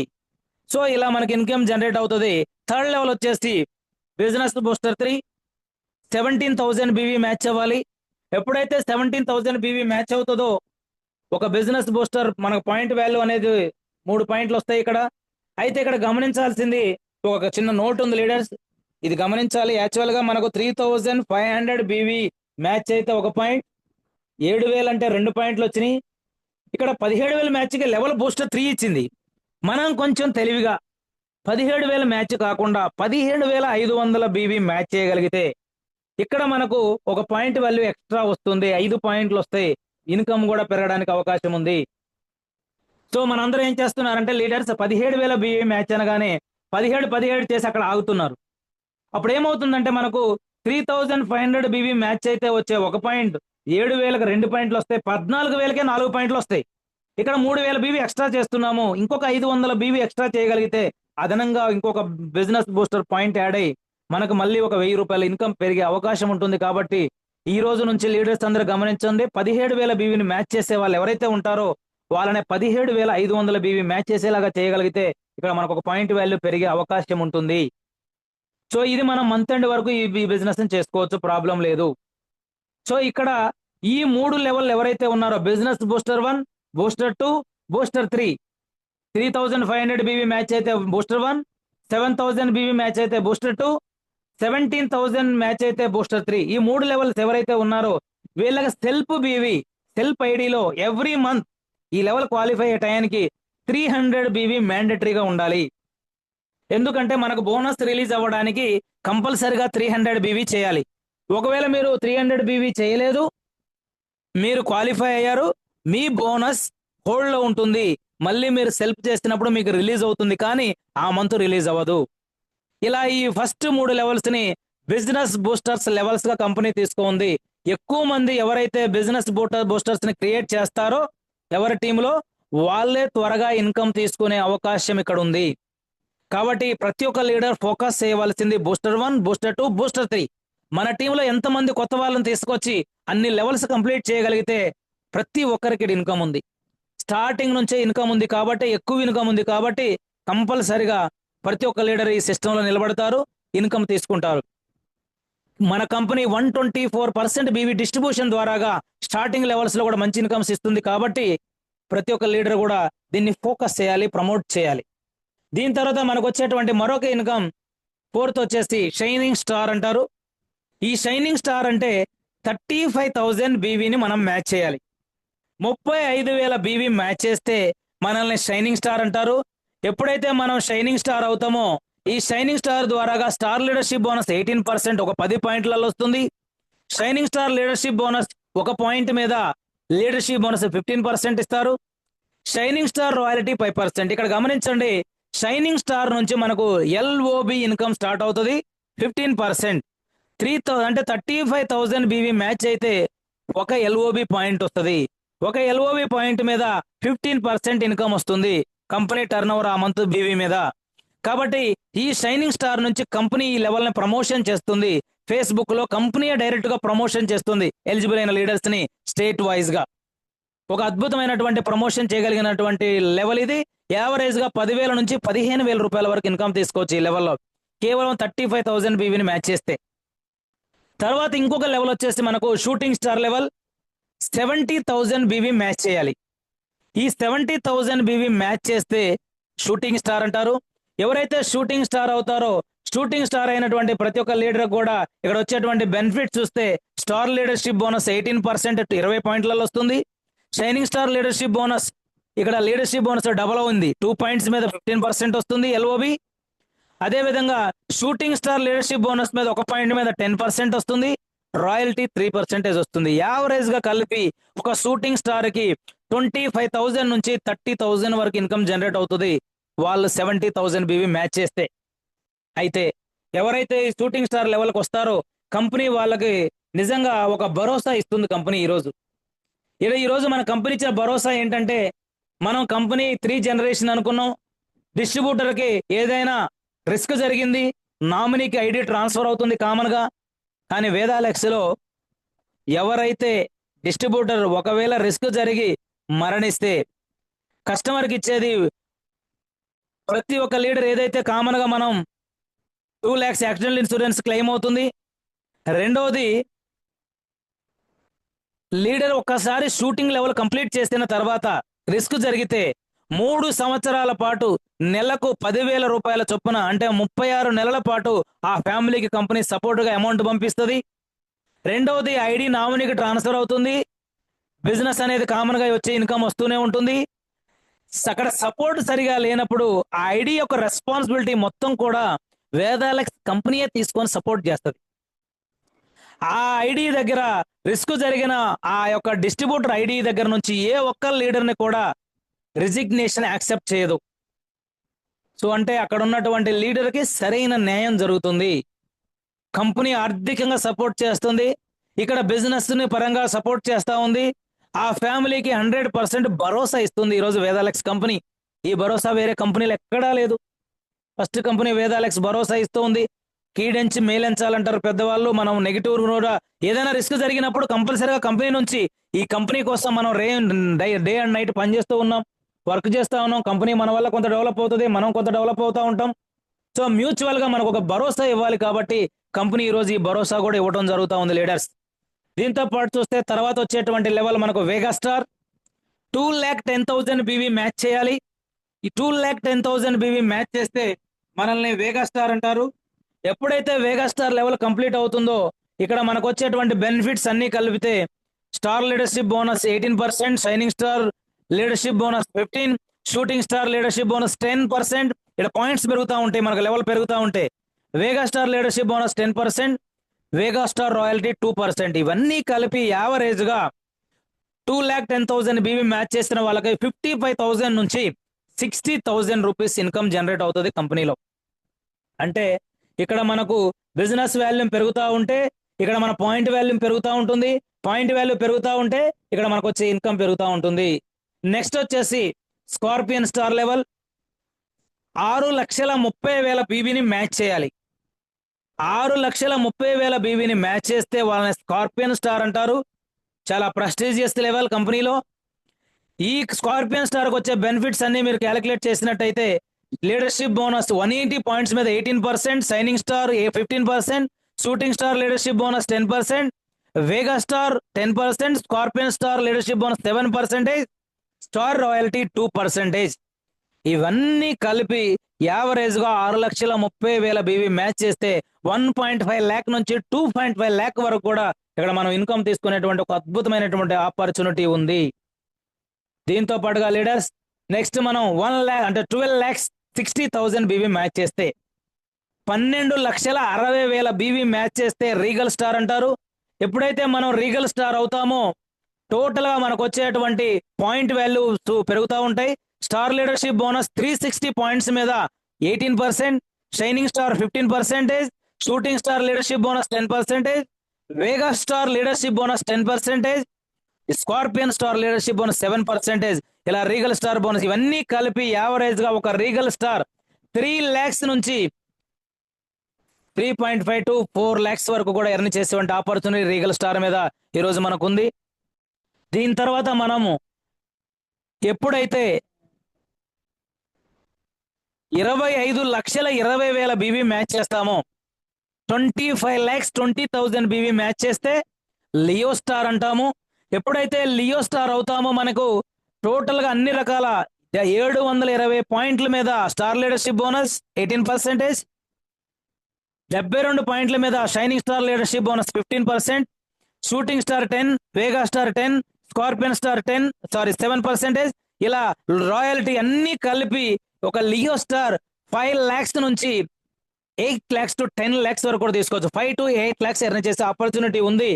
సో ఇలా మనకి ఇన్కమ్ జనరేట్ అవుతుంది. థర్డ్ లెవెల్ వచ్చేసి బిజినెస్ బూస్టర్ 3 17,000 BV మ్యాచ్ అవ్వాలి. ఎప్పుడైతే 17,000 BV మ్యాచ్ అవుతుందో ఒక బిజినెస్ బూస్టర్ మనకు పాయింట్ వాల్యూ అనేది 3 పాయింట్లు వస్తాయి ఇక్కడ. అయితే ఇక్కడ గమనించాల్సింది ఒక చిన్న నోట్ ఉంది లీడర్స్, ఇది గమనించాలి. యాక్చువల్ గా మనకు 3500 BV మ్యాచ్ అయితే ఒక పాయింట్, 7000 అంటే 2 పాయింట్లు వచ్చినాయి. ఇక్కడ 17,000 మ్యాచ్కి లెవెల్ బూస్టర్ 3 ఇచ్చింది. మనం కొంచెం తెలివిగా 17,000 మ్యాచ్ కాకుండా 17,500 BV మ్యాచ్ చేయగలిగితే ఇక్కడ మనకు ఒక పాయింట్ వాల్యూ ఎక్స్ట్రా వస్తుంది. 5 పాయింట్లు వస్తాయి. ఇన్కమ్ కూడా పెరగడానికి అవకాశం ఉంది. సో మనందరూ ఏం చేస్తున్నారంటే లీడర్స్ 17,000 BV మ్యాచ్ అనగానే 17 చేసి అక్కడ ఆగుతున్నారు. అప్పుడు ఏమవుతుందంటే మనకు 3500 BV మ్యాచ్ అయితే వచ్చే ఒక పాయింట్ 7,000కి 2 పాయింట్లు వస్తాయి. 14,000కే 4 పాయింట్లు వస్తాయి. ఇక్కడ 3,000 BV ఎక్స్ట్రా చేస్తున్నాము. ఇంకొక 500 BV ఎక్స్ట్రా చేయగలిగితే అదనంగా ఇంకొక బిజినెస్ బూస్టర్ పాయింట్ యాడ్ అయ్యి మనకు మళ్ళీ ఒక 1000 రూపాయల ఇన్కమ్ పెరిగే అవకాశం ఉంటుంది. కాబట్టి ఈ రోజు నుంచి లీడర్స్ అందరూ గమనించండి, 17,000 BVని మ్యాచ్ చేసే వాళ్ళు ఎవరైతే ఉంటారో వాళ్ళని 17,500 BV మ్యాచ్ చేసేలాగా చేయగలిగితే ఇక్కడ మనకు ఒక పాయింట్ వాల్యూ పెరిగే అవకాశం ఉంటుంది. సో ఇది మనం మంత్ ఎండ్ వరకు ఈ బిజినెస్ చేసుకోవచ్చు, ప్రాబ్లం లేదు. సో ఇక్కడ ఈ 3 లెవెల్ ఎవరైతే ఉన్నారో business booster 1, booster 2, booster 3, 3500 BV match అయితే బూస్టర్ 1, 7000 BV మ్యాచ్ అయితే బూస్టర్ 2, 17,000 మ్యాచ్ అయితే బూస్టర్ 3, ఈ 3 లెవెల్స్ ఎవరైతే ఉన్నారో వీళ్ళకి సెల్ఫ్ ఐడిలో ఎవ్రీ మంత్ ఈ లెవెల్ క్వాలిఫై అయ్యే టయానికి 300 BV మ్యాండటరీగా ఉండాలి. ఎందుకంటే మనకు బోనస్ రిలీజ్ అవ్వడానికి కంపల్సరిగా 300 BV చేయాలి. ఒకవేళ మీరు 300 BV చేయలేదు, మీరు క్వాలిఫై అయ్యారు, మీ బోనస్ హోల్డ్ లో ఉంటుంది. మళ్ళీ మీరు సెల్ఫ్ చేసినప్పుడు మీకు రిలీజ్ అవుతుంది, కానీ ఆ మంత్ రిలీజ్ అవ్వదు. ఇలా ఈ ఫస్ట్ 3 లెవెల్స్ ని బిజినెస్ బూస్టర్స్ లెవెల్స్ గా కంపెనీ తీసుకుంది. ఎక్కువ మంది ఎవరైతే బిజినెస్ బూస్టర్స్ ని క్రియేట్ చేస్తారో ఎవరి టీంలో వాళ్ళే త్వరగా ఇన్కమ్ తీసుకునే అవకాశం ఇక్కడ ఉంది. కాబట్టి ప్రతి ఒక్క లీడర్ ఫోకస్ చేయవలసింది బూస్టర్ 1, బూస్టర్ 2, బూస్టర్ 3. మన టీంలో ఎంతమంది కొత్త వాళ్ళని తీసుకొచ్చి అన్ని లెవెల్స్ కంప్లీట్ చేయగలిగితే ప్రతి ఒక్కరికి ఇన్కమ్ ఉంది. స్టార్టింగ్ నుంచే ఇన్కమ్ ఉంది కాబట్టి, ఎక్కువ ఇన్కమ్ ఉంది కాబట్టి కంపల్సరిగా ప్రతి ఒక్క లీడర్ ఈ సిస్టంలో నిలబడతారు, ఇన్కమ్ తీసుకుంటారు. మన కంపెనీ 124% BV డిస్ట్రిబ్యూషన్ ద్వారాగా స్టార్టింగ్ లెవెల్స్ లో కూడా మంచి ఇన్కమ్స్ ఇస్తుంది. కాబట్టి ప్రతి ఒక్క లీడర్ కూడా దీన్ని ఫోకస్ చేయాలి, ప్రమోట్ చేయాలి. దీని తర్వాత మనకు వచ్చేటువంటి మరొక ఇన్కమ్ ఫోర్త్ వచ్చేసి షైనింగ్ స్టార్ అంటారు. ఈ షైనింగ్ స్టార్ అంటే 35,000 బీవీని మనం మ్యాచ్ చేయాలి. 35,000 బీవీ మ్యాచ్ చేస్తే మనల్ని షైనింగ్ స్టార్ అంటారు. ఎప్పుడైతే మనం షైనింగ్ స్టార్ అవుతామో ఈ షైనింగ్ స్టార్ ద్వారాగా స్టార్ లీడర్షిప్ బోనస్ 18% ఒక 10 పాయింట్లలో వస్తుంది. షైనింగ్ స్టార్ లీడర్షిప్ బోనస్ ఒక పాయింట్ మీద లీడర్షిప్ బోనస్ 15% ఇస్తారు. Shining star royalty 5%. ఇక్కడ గమనించండి, షైనింగ్ స్టార్ నుంచి మనకు ఎల్ఓబి ఇన్కమ్ స్టార్ట్ అవుతుంది 15%. 3,000 అంటే 35,000 బీవీ మ్యాచ్ అయితే ఒక ఎల్ఓబి పాయింట్ వస్తుంది. ఒక ఎల్ఓబి పాయింట్ మీద 15% ఇన్కమ్ వస్తుంది కంపెనీ టర్న్ ఓవర్ ఆ మంత్ బీవీ మీద. కాబట్టి ఈ షైనింగ్ స్టార్ నుంచి కంపెనీ ఈ లెవెల్ ని ప్రమోషన్ చేస్తుంది. ఫేస్బుక్ లో కంపెనీ డైరెక్ట్ గా ప్రమోషన్ చేస్తుంది ఎలిజిబుల్ అయిన లీడర్స్ ని స్టేట్ వైజ్ గా. ఒక అద్భుతమైనటువంటి ప్రమోషన్ చేయగలిగినటువంటి లెవెల్ ఇది. యావరేజ్ గా 10,000 నుంచి 15,000 రూపాయల వరకు ఇన్కమ్ తీసుకోవచ్చు ఈ లెవెల్లో, కేవలం 35,000 బీవీని మ్యాచ్ చేస్తే. తర్వాత ఇంకొక లెవెల్ వచ్చేసి మనకు shooting star level. 70,000 BV match చేయాలి. ఈ 70,000 బీవీ మ్యాచ్ చేస్తే షూటింగ్ స్టార్ అంటారు. ఎవరైతే షూటింగ్ స్టార్ అవుతారో షూటింగ్ స్టార్ అయినటువంటి ప్రతి ఒక్క లీడర్ కూడా ఇక్కడ వచ్చేటువంటి బెనిఫిట్ చూస్తే స్టార్ లీడర్షిప్ బోనస్ 18% 20 పాయింట్లలో వస్తుంది. షైనింగ్ స్టార్ లీడర్షిప్ బోనస్ ఇక్కడ లీడర్షిప్ బోనస్ డబల్ ఉంది, 2 పాయింట్స్ మీద 15% వస్తుంది ఎల్ఓబి. అదేవిధంగా షూటింగ్ స్టార్ లీడర్షిప్ బోనస్ మీద ఒక పాయింట్ మీద 10% వస్తుంది. రాయల్టీ 3% వస్తుంది. యావరేజ్ గా కలిపి ఒక షూటింగ్ స్టార్ కి 25,000 నుంచి 30,000 వరకు ఇన్కమ్ జనరేట్ అవుతుంది వాళ్ళు 70,000 బీవీ మ్యాచ్ చేస్తే. అయితే ఎవరైతే ఈ షూటింగ్ స్టార్ లెవెల్కి వస్తారో కంపెనీ వాళ్ళకి నిజంగా ఒక భరోసా ఇస్తుంది కంపెనీ. ఈ రోజు మన కంపెనీ ఇచ్చిన భరోసా ఏంటంటే, మనం కంపెనీ 3 జనరేషన్ అనుకున్నాం. డిస్ట్రిబ్యూటర్కి ఏదైనా రిస్క్ జరిగింది, నామినీకి ఐడి ట్రాన్స్ఫర్ అవుతుంది కామన్ గా. కానీ వేదాలెక్స్లో ఎవరైతే డిస్ట్రిబ్యూటర్ ఒకవేళ రిస్క్ జరిగి మరణిస్తే కస్టమర్కి ఇచ్చేది ప్రతి ఒక్క లీడర్ ఏదైతే కామన్ గా మనం 2 lakhs యాక్సిడెంటల్ ఇన్సూరెన్స్ క్లెయిమ్ అవుతుంది. రెండోది, లీడర్ ఒక్కసారి షూటింగ్ లెవెల్ కంప్లీట్ చేసిన తర్వాత రిస్క్ జరిగితే 3 సంవత్సరాల పాటు నెలకు 10,000 రూపాయల చొప్పున అంటే 36 నెలల పాటు ఆ ఫ్యామిలీకి కంపెనీ సపోర్ట్ గా అమౌంట్ పంపిస్తుంది. రెండవది, ఐడి నామినీకి ట్రాన్స్ఫర్ అవుతుంది. బిజినెస్ అనేది కామన్ గా వచ్చే ఇన్కమ్ వస్తూనే ఉంటుంది. అక్కడ సపోర్ట్ సరిగా లేనప్పుడు ఆ ఐడి యొక్క రెస్పాన్సిబిలిటీ మొత్తం కూడా వేదాలెక్స్ కంపెనీయే తీసుకొని సపోర్ట్ చేస్తుంది. ఆ ఐడి దగ్గర రిస్క్ జరిగిన ఆ యొక్క డిస్ట్రిబ్యూటర్ ఐడి దగ్గర నుంచి ఏ ఒక్క లీడర్ని కూడా రిజిగ్నేషన్ యాక్సెప్ట్ చేయదు. సో అంటే అక్కడ ఉన్నటువంటి లీడర్కి సరైన న్యాయం జరుగుతుంది. కంపెనీ ఆర్థికంగా సపోర్ట్ చేస్తుంది, ఇక్కడ బిజినెస్ ని పరంగా సపోర్ట్ చేస్తా ఉంది. ఆ ఫ్యామిలీకి 100% భరోసా ఇస్తుంది ఈరోజు వేదాలెక్స్ కంపెనీ. ఈ భరోసా వేరే కంపెనీలు ఎక్కడా లేదు. ఫస్ట్ కంపెనీ వేదాలెక్స్ భరోసా ఇస్తూ ఉంది. కీడెంచి మేలెంచాలంటారు పెద్దవాళ్ళు. మనం నెగిటివ్ కూడా ఏదైనా రిస్క్ జరిగినప్పుడు కంపల్సరీగా కంపెనీ నుంచి ఈ కంపెనీ కోసం మనం డే అండ్ నైట్ పనిచేస్తూ ఉన్నాం, వర్క్ చేస్తూ ఉన్నాం. కంపెనీ మన వల్ల కొంత డెవలప్ అవుతుంది, మనం కొంత డెవలప్ అవుతూ ఉంటాం. సో మ్యూచువల్ గా మనకు ఒక భరోసా ఇవ్వాలి కాబట్టి కంపెనీ ఈరోజు ఈ భరోసా కూడా ఇవ్వడం జరుగుతూ ఉంది లీడర్స్. దీంతో పాటు చూస్తే తర్వాత వచ్చేటువంటి లెవెల్ మనకు వేగాస్టార్. 2,10,000 బీవీ మ్యాచ్ చేయాలి. ఈ 2,10,000 బీవీ మ్యాచ్ చేస్తే మనల్ని వేగాస్టార్ అంటారు. ఎప్పుడైతే వేగాస్టార్ లెవెల్ కంప్లీట్ అవుతుందో ఇక్కడ మనకు వచ్చేటువంటి బెనిఫిట్స్ అన్ని కలిపితే star leadership bonus 18%, shining star leadership bonus 15%, shooting star leadership bonus 10%. ఇక్కడ పాయింట్స్ పెరుగుతూ ఉంటాయి, మనకు లెవెల్ పెరుగుతూ ఉంటాయి. వేగాస్టార్ లీడర్షిప్ బోనస్ 10%, వేగాస్టార్ రాయల్టీ 2%. ఇవన్నీ కలిపి యావరేజ్ గా 2,10,000 బీవీ మ్యాచ్ చేసిన వాళ్ళకి 55,000 నుంచి 60,000 రూపీస్ ఇన్కమ్ జనరేట్ అవుతుంది కంపెనీలో. అంటే ఇక్కడ మనకు బిజినెస్ వాల్యూమ్ పెరుగుతూ ఉంటే ఇక్కడ మన పాయింట్ వాల్యూమ్ పెరుగుతూ ఉంటుంది, పాయింట్ వాల్యూ పెరుగుతూ ఉంటే ఇక్కడ మనకు వచ్చే ఇన్కమ్ పెరుగుతూ ఉంటుంది. నెక్స్ట్ వచ్చేసి స్కార్పియన్ స్టార్ లెవెల్. 6,30,000 బీవీని మ్యాచ్ చేయాలి. 6,30,000 బీవీని మ్యాచ్ చేస్తే వాళ్ళని స్కార్పియన్ స్టార్ అంటారు. చాలా ప్రెస్టీజియస్ లెవెల్ కంపెనీలో. ఈ స్కార్పియన్ స్టార్ కి వచ్చే బెనిఫిట్స్ అన్ని మీరు క్యాలిక్యులేట్ చేసినట్టయితే లీడర్షిప్ బోనస్ 180 పాయింట్స్ మీద 18%, shining star 15%, shooting star leadership bonus 10%, Vega star 10%, scorpion star leadership bonus 7%, star royalty 2%. ఇవన్నీ కలిపి యావరేజ్ గా 6,30,000 బీవీ మ్యాచ్ చేస్తే 1.5 lakh నుంచి 2.5 lakh వరకు కూడా ఇక్కడ మనం ఇన్కమ్ తీసుకునేటువంటి ఒక అద్భుతమైనటువంటి ఆపర్చునిటీ ఉంది. దీంతో పాటుగా లీడర్స్ నెక్స్ట్ మనం 1 lakh అంటే 12,60,000 బీవీ మ్యాచ్ చేస్తే 12,60,000 బీవీ మ్యాచ్ చేస్తే రీగల్ స్టార్ అంటారు. ఎప్పుడైతే మనం రీగల్ స్టార్ అవుతామో టోటల్ గా మనకు వచ్చేటువంటి పాయింట్ వాల్యూస్ పెరుగుతూ ఉంటాయి. స్టార్ లీడర్షిప్ బోనస్ 360 పాయింట్స్ మీద 18%, shining star 15%, shooting star leadership bonus 10%, Vega star leadership bonus 10%, scorpion star leadership bonus 7%, ఇలా రీగల్ స్టార్ బోనస్ ఇవన్నీ కలిపి యావరేజ్ గా ఒక రీగల్ స్టార్ 3 lakhs నుంచి 3.5 to 4 lakhs వరకు కూడా ఎర్న్ చేసేటువంటి ఆపర్చునిటీ రీగల్ స్టార్ మీద ఈ రోజు మనకు ఉంది. దీని తర్వాత మనము ఎప్పుడైతే 25,20,000 బీవీ మ్యాచ్ చేస్తామో 25,20,000 బీవీ మ్యాచ్ చేస్తే లియో స్టార్ అంటాము. ఎప్పుడైతే లియో స్టార్ అవుతామో మనకు టోటల్ గా అన్ని రకాల 720 పాయింట్ల మీద స్టార్ లీడర్షిప్ బోనస్ 18%, 72 పాయింట్ల మీద shining star leadership bonus 15%, shooting star 10, Vega star 10, scorpion star 7%, ఇలా రాయల్టీ అన్ని కలిపి ఒక లియో స్టార్ 5 lakhs నుంచి 8 lakhs to 10 lakhs వరకు కూడా తీసుకోవచ్చు. 5 to 8 lakhs ఎర్న్ చేసే ఆపర్చునిటీ ఉంది.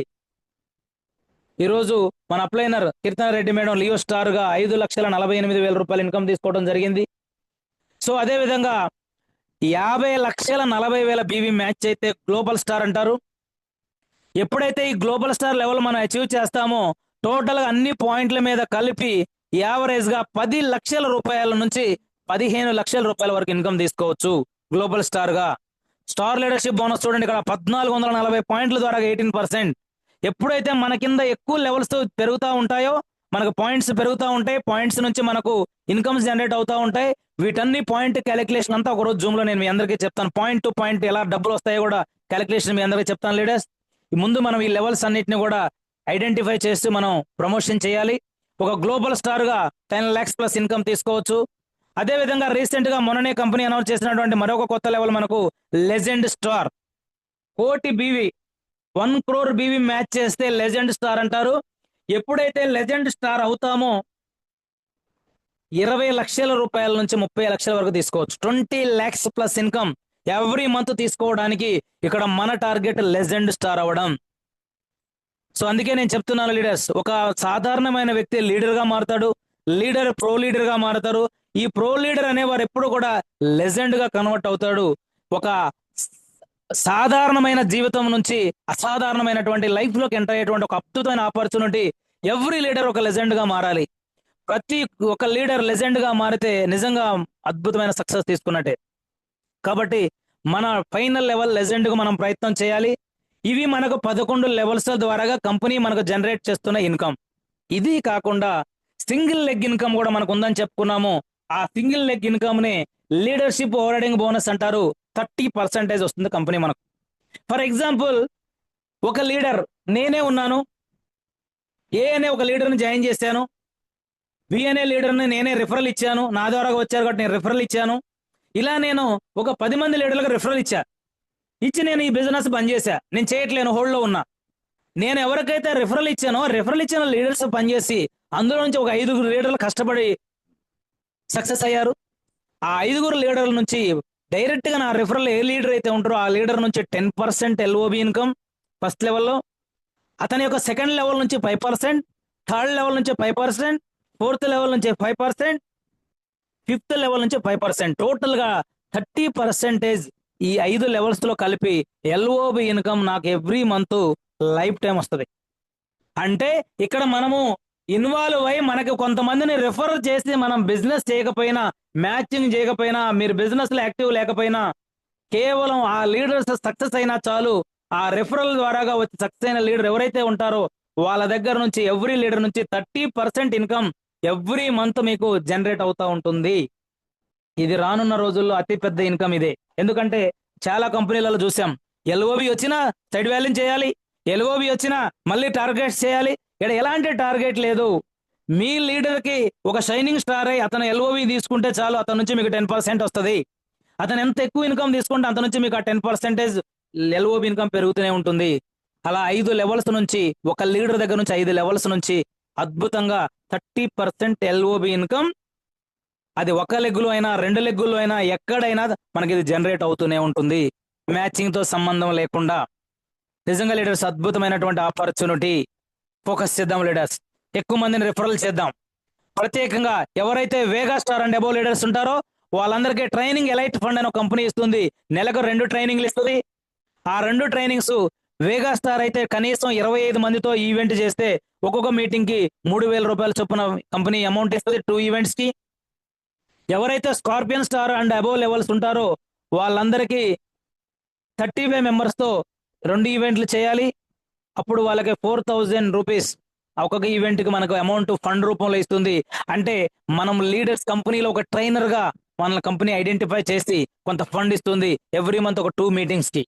ఈరోజు మన అప్లైనర్ కీర్తన రెడ్డి మేడం లియో స్టార్ గా 5,48,000 రూపాయలు ఇన్కమ్ తీసుకోవడం జరిగింది. సో అదే విధంగా 50,40,000 బీవీ మ్యాచ్ అయితే గ్లోబల్ స్టార్ అంటారు. ఎప్పుడైతే ఈ గ్లోబల్ స్టార్ లెవెల్ మనం అచీవ్ చేస్తామో టోటల్ గా అన్ని పాయింట్ల మీద కలిపి యావరేజ్ గా 10 లక్షల రూపాయల నుంచి 15 లక్షల రూపాయల వరకు ఇన్కమ్ తీసుకోవచ్చు గ్లోబల్ స్టార్ గా. స్టార్ లీడర్షిప్ బోనస్ చూడండి, ఇక్కడ 1,440 పాయింట్ల ద్వారా 18%. ఎప్పుడైతే మన కింద ఎక్కువ లెవెల్స్ పెరుగుతూ ఉంటాయో మనకు పాయింట్స్ పెరుగుతూ ఉంటాయి, పాయింట్స్ నుంచి మనకు ఇన్కమ్స్ జనరేట్ అవుతూ ఉంటాయి. వీటన్ని పాయింట్ క్యాలిక్యులేషన్ అంతా ఒక రోజు జూమ్ లో నేను మీ అందరికీ చెప్తాను. పాయింట్ టు పాయింట్ ఎలా డబ్బులు వస్తాయో కూడా క్యాలిక్యులేషన్ మీ అందరికీ చెప్తాను లీడర్స్. ముందు మనం ఈ లెవెల్స్ అన్నిటిని కూడా ఐడెంటిఫై చేస్తూ మనం ప్రమోషన్ చేయాలి. ఒక గ్లోబల్ స్టార్ గా 10 lakhs ప్లస్ ఇన్కమ్ తీసుకోవచ్చు. అదే విధంగా రీసెంట్ గా మొన్ననే కంపెనీ అనౌన్స్ చేసినటువంటి మరొక కొత్త లెవెల్ మనకు legend star. 1 BV 1 crore BV match చేస్తే లెజెండ్ స్టార్ అంటారు. ఎప్పుడైతే లెజెండ్ స్టార్ అవుతామో 20 లక్షల రూపాయల నుంచి 30 లక్షల వరకు తీసుకోవచ్చు. 20 lakhs plus income every month తీసుకోవడానికి ఇక్కడ మన టార్గెట్ లెజెండ్ స్టార్ అవ్వడం. సో అందుకే నేను చెప్తున్నాను లీడర్స్, ఒక సాధారణమైన వ్యక్తి లీడర్ గా మారుతాడు, లీడర్ ప్రో లీడర్ గా మారుతారు. ఈ ప్రో లీడర్ అనేవారు ఎప్పుడు కూడా లెజెండ్ గా కన్వర్ట్ అవుతాడు. ఒక సాధారణమైన జీవితం నుంచి అసాధారణమైనటువంటి లైఫ్ లోకి ఎంటర్ అయ్యేటువంటి ఒక అద్భుతమైన ఆపర్చునిటీ. ఎవ్రీ లీడర్ ఒక లెజెండ్ గా మారాలి. ప్రతి ఒక్క లీడర్ లెజెండ్ గా మారితే నిజంగా అద్భుతమైన సక్సెస్ తీసుకున్నట్టే. కాబట్టి మన ఫైనల్ లెవెల్ లెజెండ్ గా మనం ప్రయత్నం చేయాలి. ఇవి మనకు 11 లెవెల్స్ ద్వారాగా కంపెనీ మనకు జనరేట్ చేస్తున్న ఇన్కమ్. ఇది కాకుండా సింగిల్ లెగ్ ఇన్కమ్ కూడా మనకు ఉందని చెప్పుకున్నాము. ఆ సింగిల్ లెగ్ ఇన్కమ్ ని లీడర్షిప్ ఓవర్రైడింగ్ బోనస్ అంటారు. 30% వస్తుంది కంపెనీ మనకు. ఫర్ ఎగ్జాంపుల్, ఒక లీడర్ నేనే ఉన్నాను, ఏ అనే ఒక లీడర్ని జాయిన్ చేశాను, బి అనే లీడర్ని నేనే రిఫరల్ ఇచ్చాను, నా ద్వారా వచ్చారు కాబట్టి నేను రిఫరల్ ఇచ్చాను. ఇలా నేను ఒక 10 మంది లీడర్లకు రిఫరల్ ఇచ్చి నేను ఈ బిజినెస్ బంద్ చేశా, నేను చేయట్లేను, హోల్డ్లో ఉన్నా. నేను ఎవరికైతే రిఫరల్ ఇచ్చానో రిఫరల్ ఇచ్చిన లీడర్స్ పనిచేసి అందులో నుంచి ఒక 5 లీడర్లు కష్టపడి సక్సెస్ అయ్యారు. ఆ 5 లీడర్ల నుంచి డైరెక్ట్ గా నా రిఫరల్ ఏ లీడర్ అయితే ఉంటారో ఆ లీడర్ నుంచి 10% ఎల్ఓబి ఇన్కమ్ ఫస్ట్ లెవెల్లో, అతని యొక్క సెకండ్ లెవెల్ నుంచి 5%, థర్డ్ లెవెల్ నుంచి 5%, ఫోర్త్ లెవెల్ నుంచి 5%, ఫిఫ్త్ లెవెల్ నుంచి 5%, టోటల్ గా 30% ఈ 5 లెవెల్స్ లో కలిపి ఎల్ఓబి ఇన్కమ్ నాకు ఎవ్రీ మంత్ లైఫ్ టైం వస్తుంది. అంటే ఇక్కడ మనము ఇన్వాల్వ్ అయ్యి మనకి కొంతమందిని రిఫర్ చేసి మనం బిజినెస్ చేయకపోయినా, మ్యాచింగ్ చేయకపోయినా, మీరు బిజినెస్ లో యాక్టివ్ లేకపోయినా, కేవలం ఆ లీడర్స్ సక్సెస్ అయినా చాలు. ఆ రిఫరల్ ద్వారాగా వచ్చి సక్సెస్ అయిన లీడర్ ఎవరైతే ఉంటారో వాళ్ళ దగ్గర నుంచి ఎవ్రీ లీడర్ నుంచి 30% ఇన్కమ్ ఎవ్రీ మంత్ మీకు జనరేట్ అవుతా ఉంటుంది. ఇది రానున్న రోజుల్లో అతిపెద్ద ఇన్కమ్ ఇదే. ఎందుకంటే చాలా కంపెనీలలో చూసాం, ఎల్ఓబి వచ్చినా సైడ్ వాల్యూమ్ చేయాలి, ఎల్ఓబి వచ్చినా మళ్ళీ టార్గెట్స్ చేయాలి. ఇక్కడ ఎలాంటి టార్గెట్ లేదు. మీ లీడర్ కి ఒక షైనింగ్ స్టార్ అయి అతను ఎల్ఓవి తీసుకుంటే చాలు, అతని నుంచి మీకు 10% వస్తుంది. అతను ఎంత ఎక్కువ ఇన్కమ్ తీసుకుంటే అంత నుంచి మీకు ఆ 10% ఎల్ఓబి ఇన్కమ్ పెరుగుతూనే ఉంటుంది. అలా 5 లెవెల్స్ నుంచి, ఒక లీడర్ దగ్గర నుంచి 5 లెవెల్స్ నుంచి అద్భుతంగా 30% ఎల్ఓబి ఇన్కమ్, అది ఒక లెగ్గులో అయినా 2 లెగ్గుల్లో అయినా ఎక్కడైనా మనకి ఇది జనరేట్ అవుతూనే ఉంటుంది, మ్యాచింగ్ తో సంబంధం లేకుండా. నిజంగా లీడర్స్ అద్భుతమైనటువంటి ఆపర్చునిటీ. ఫోకస్ చేద్దాం లీడర్స్, ఎక్కువ మందిని రిఫరల్ చేద్దాం. ప్రత్యేకంగా ఎవరైతే వేగా స్టార్ అండ్ అబోవ్ లీడర్స్ ఉంటారో వాళ్ళందరికీ ట్రైనింగ్ ఎలైట్ ఫండ్ అనే ఒక కంపెనీ ఇస్తుంది. నెలకు 2 ట్రైనింగ్లు ఇస్తుంది. ఆ 2 ట్రైనింగ్స్ వేగా స్టార్ అయితే కనీసం 25 మందితో ఈవెంట్ చేస్తే ఒక్కొక్క మీటింగ్ కి 3,000 రూపాయల చొప్పున కంపెనీ అమౌంట్ ఇస్తుంది 2 ఈవెంట్స్ కి. ఎవరైతే scorpion star and above levels ఉంటారో వాళ్ళందరికీ 35 మెంబర్స్ తో 2 ఈవెంట్లు చేయాలి. అప్పుడు వాళ్ళకి 4,000 రూపీస్ ఒక్కొక్క ఈవెంట్ కి మనకు అమౌంట్ ఫండ్ రూపంలో ఇస్తుంది. అంటే మనం లీడర్స్ కంపెనీలో ఒక ట్రైనర్ గా మన కంపెనీ ఐడెంటిఫై చేసి కొంత ఫండ్ ఇస్తుంది ఎవ్రీ మంత్ ఒక 2 మీటింగ్స్ కి.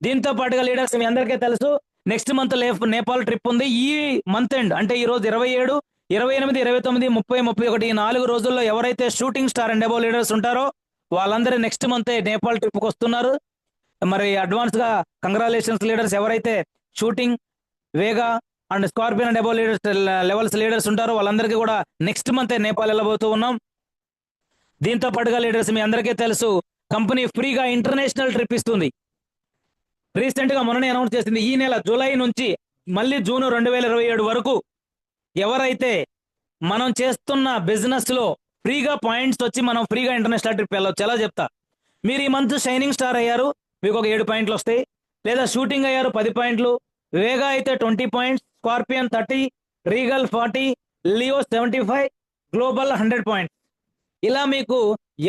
దీంతో పాటుగా లీడర్స్ మీ అందరికీ తెలుసు, నెక్స్ట్ మంత్ నేపాల్ ట్రిప్ ఉంది. ఈ మంత్ ఎండ్ అంటే ఈ రోజు 27, 28, 29, 30, 31 ఈ 4 రోజుల్లో ఎవరైతే shooting star and above leaders ఉంటారో వాళ్ళందరూ నెక్స్ట్ మంత్ నేపాల్ ట్రిప్ కి వస్తున్నారు. మరి అడ్వాన్స్ గా కంగ్రాచులేషన్స్ లీడర్స్, ఎవరైతే shooting, Vega and scorpion and above leaders levels leaders ఉంటారో వాళ్ళందరికీ కూడా నెక్స్ట్ మంత్ నేపాల్ వెళ్ళబోతూ ఉన్నాం. దీంతో పాటుగా లీడర్స్ మీ అందరికీ తెలుసు, కంపెనీ ఫ్రీగా ఇంటర్నేషనల్ ట్రిప్ ఇస్తుంది. రీసెంట్ గా మొన్ననే అనౌన్స్ చేసింది. ఈ నెల జూలై నుంచి మళ్ళీ జూన్ 2027 వరకు ఎవరైతే మనం చేస్తున్న బిజినెస్ లో ఫ్రీగా పాయింట్స్ వచ్చి మనం ఫ్రీగా ఇంటర్నేషనల్ ట్రిప్ వెళ్ళొచ్చు. ఎలా చెప్తా, మీరు ఈ మంత్ షైనింగ్ స్టార్ అయ్యారు, మీకు ఒక 7 పాయింట్లు వస్తాయి. లేదా షూటింగ్ అయ్యారు 10 పాయింట్లు, వేగా అయితే 20 points, scorpion 30, Regal 40, Leo 75, global 100 points. ఇలా మీకు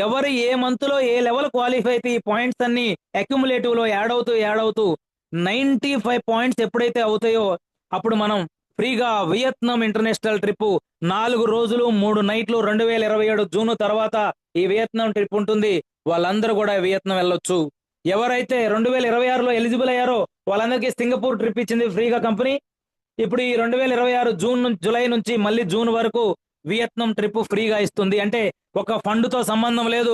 ఎవరు ఏ మంత్ లో ఏ లెవెల్ క్వాలిఫై అయితే ఈ పాయింట్స్ అన్ని అక్యుములేటివ్ లో యాడ్ అవుతూ 95 పాయింట్స్ ఎప్పుడైతే అవుతాయో అప్పుడు మనం ఫ్రీగా వియత్నాం ఇంటర్నేషనల్ ట్రిప్ 4 రోజులు 3 నైట్లు 2027 జూన్ తర్వాత ఈ వియత్నాం ట్రిప్ ఉంటుంది. వాళ్ళందరూ కూడా వియత్నాం వెళ్ళొచ్చు. ఎవరైతే 2026లో ఎలిజిబుల్ అయ్యారో వాళ్ళందరికీ సింగపూర్ ట్రిప్ ఇచ్చింది ఫ్రీగా కంపెనీ. ఇప్పుడు ఈ 2026 జూలై నుంచి మళ్ళీ జూన్ వరకు వియత్నాం ట్రిప్ ఫ్రీగా ఇస్తుంది. అంటే ఒక ఫండ్ తో సంబంధం లేదు,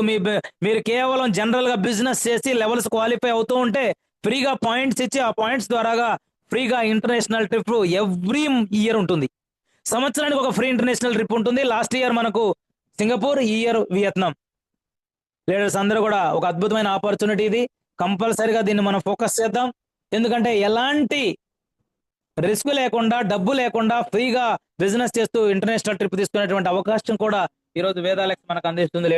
మీరు కేవలం జనరల్ గా బిజినెస్ చేసి లెవెల్స్ క్వాలిఫై అవుతూ ఉంటే ఫ్రీగా పాయింట్స్ ఇచ్చి ఆ పాయింట్స్ ద్వారాగా ఫ్రీగా ఇంటర్నేషనల్ ట్రిప్ ఎవ్రీ ఇయర్ ఉంటుంది. సంవత్సరానికి ఒక ఫ్రీ ఇంటర్నేషనల్ ట్రిప్ ఉంటుంది. లాస్ట్ ఇయర్ మనకు సింగపూర్, ఈ ఇయర్ వియత్నాం. లీడర్స్ అందరూ కూడా ఒక అద్భుతమైన ఆపర్చునిటీ ఇది. కంపల్సరిగా దీన్ని మనం ఫోకస్ చేద్దాం. ఎందుకంటే ఎలాంటి రిస్క్ లేకుండా, డబ్బు లేకుండా ఫ్రీగా బిజినెస్ చేస్తూ ఇంటర్నేషనల్ ట్రిప్ తీసుకునేటువంటి అవకాశం కూడా ఈ రోజు వేదాలెక్స్ మనకు అందిస్తుంది.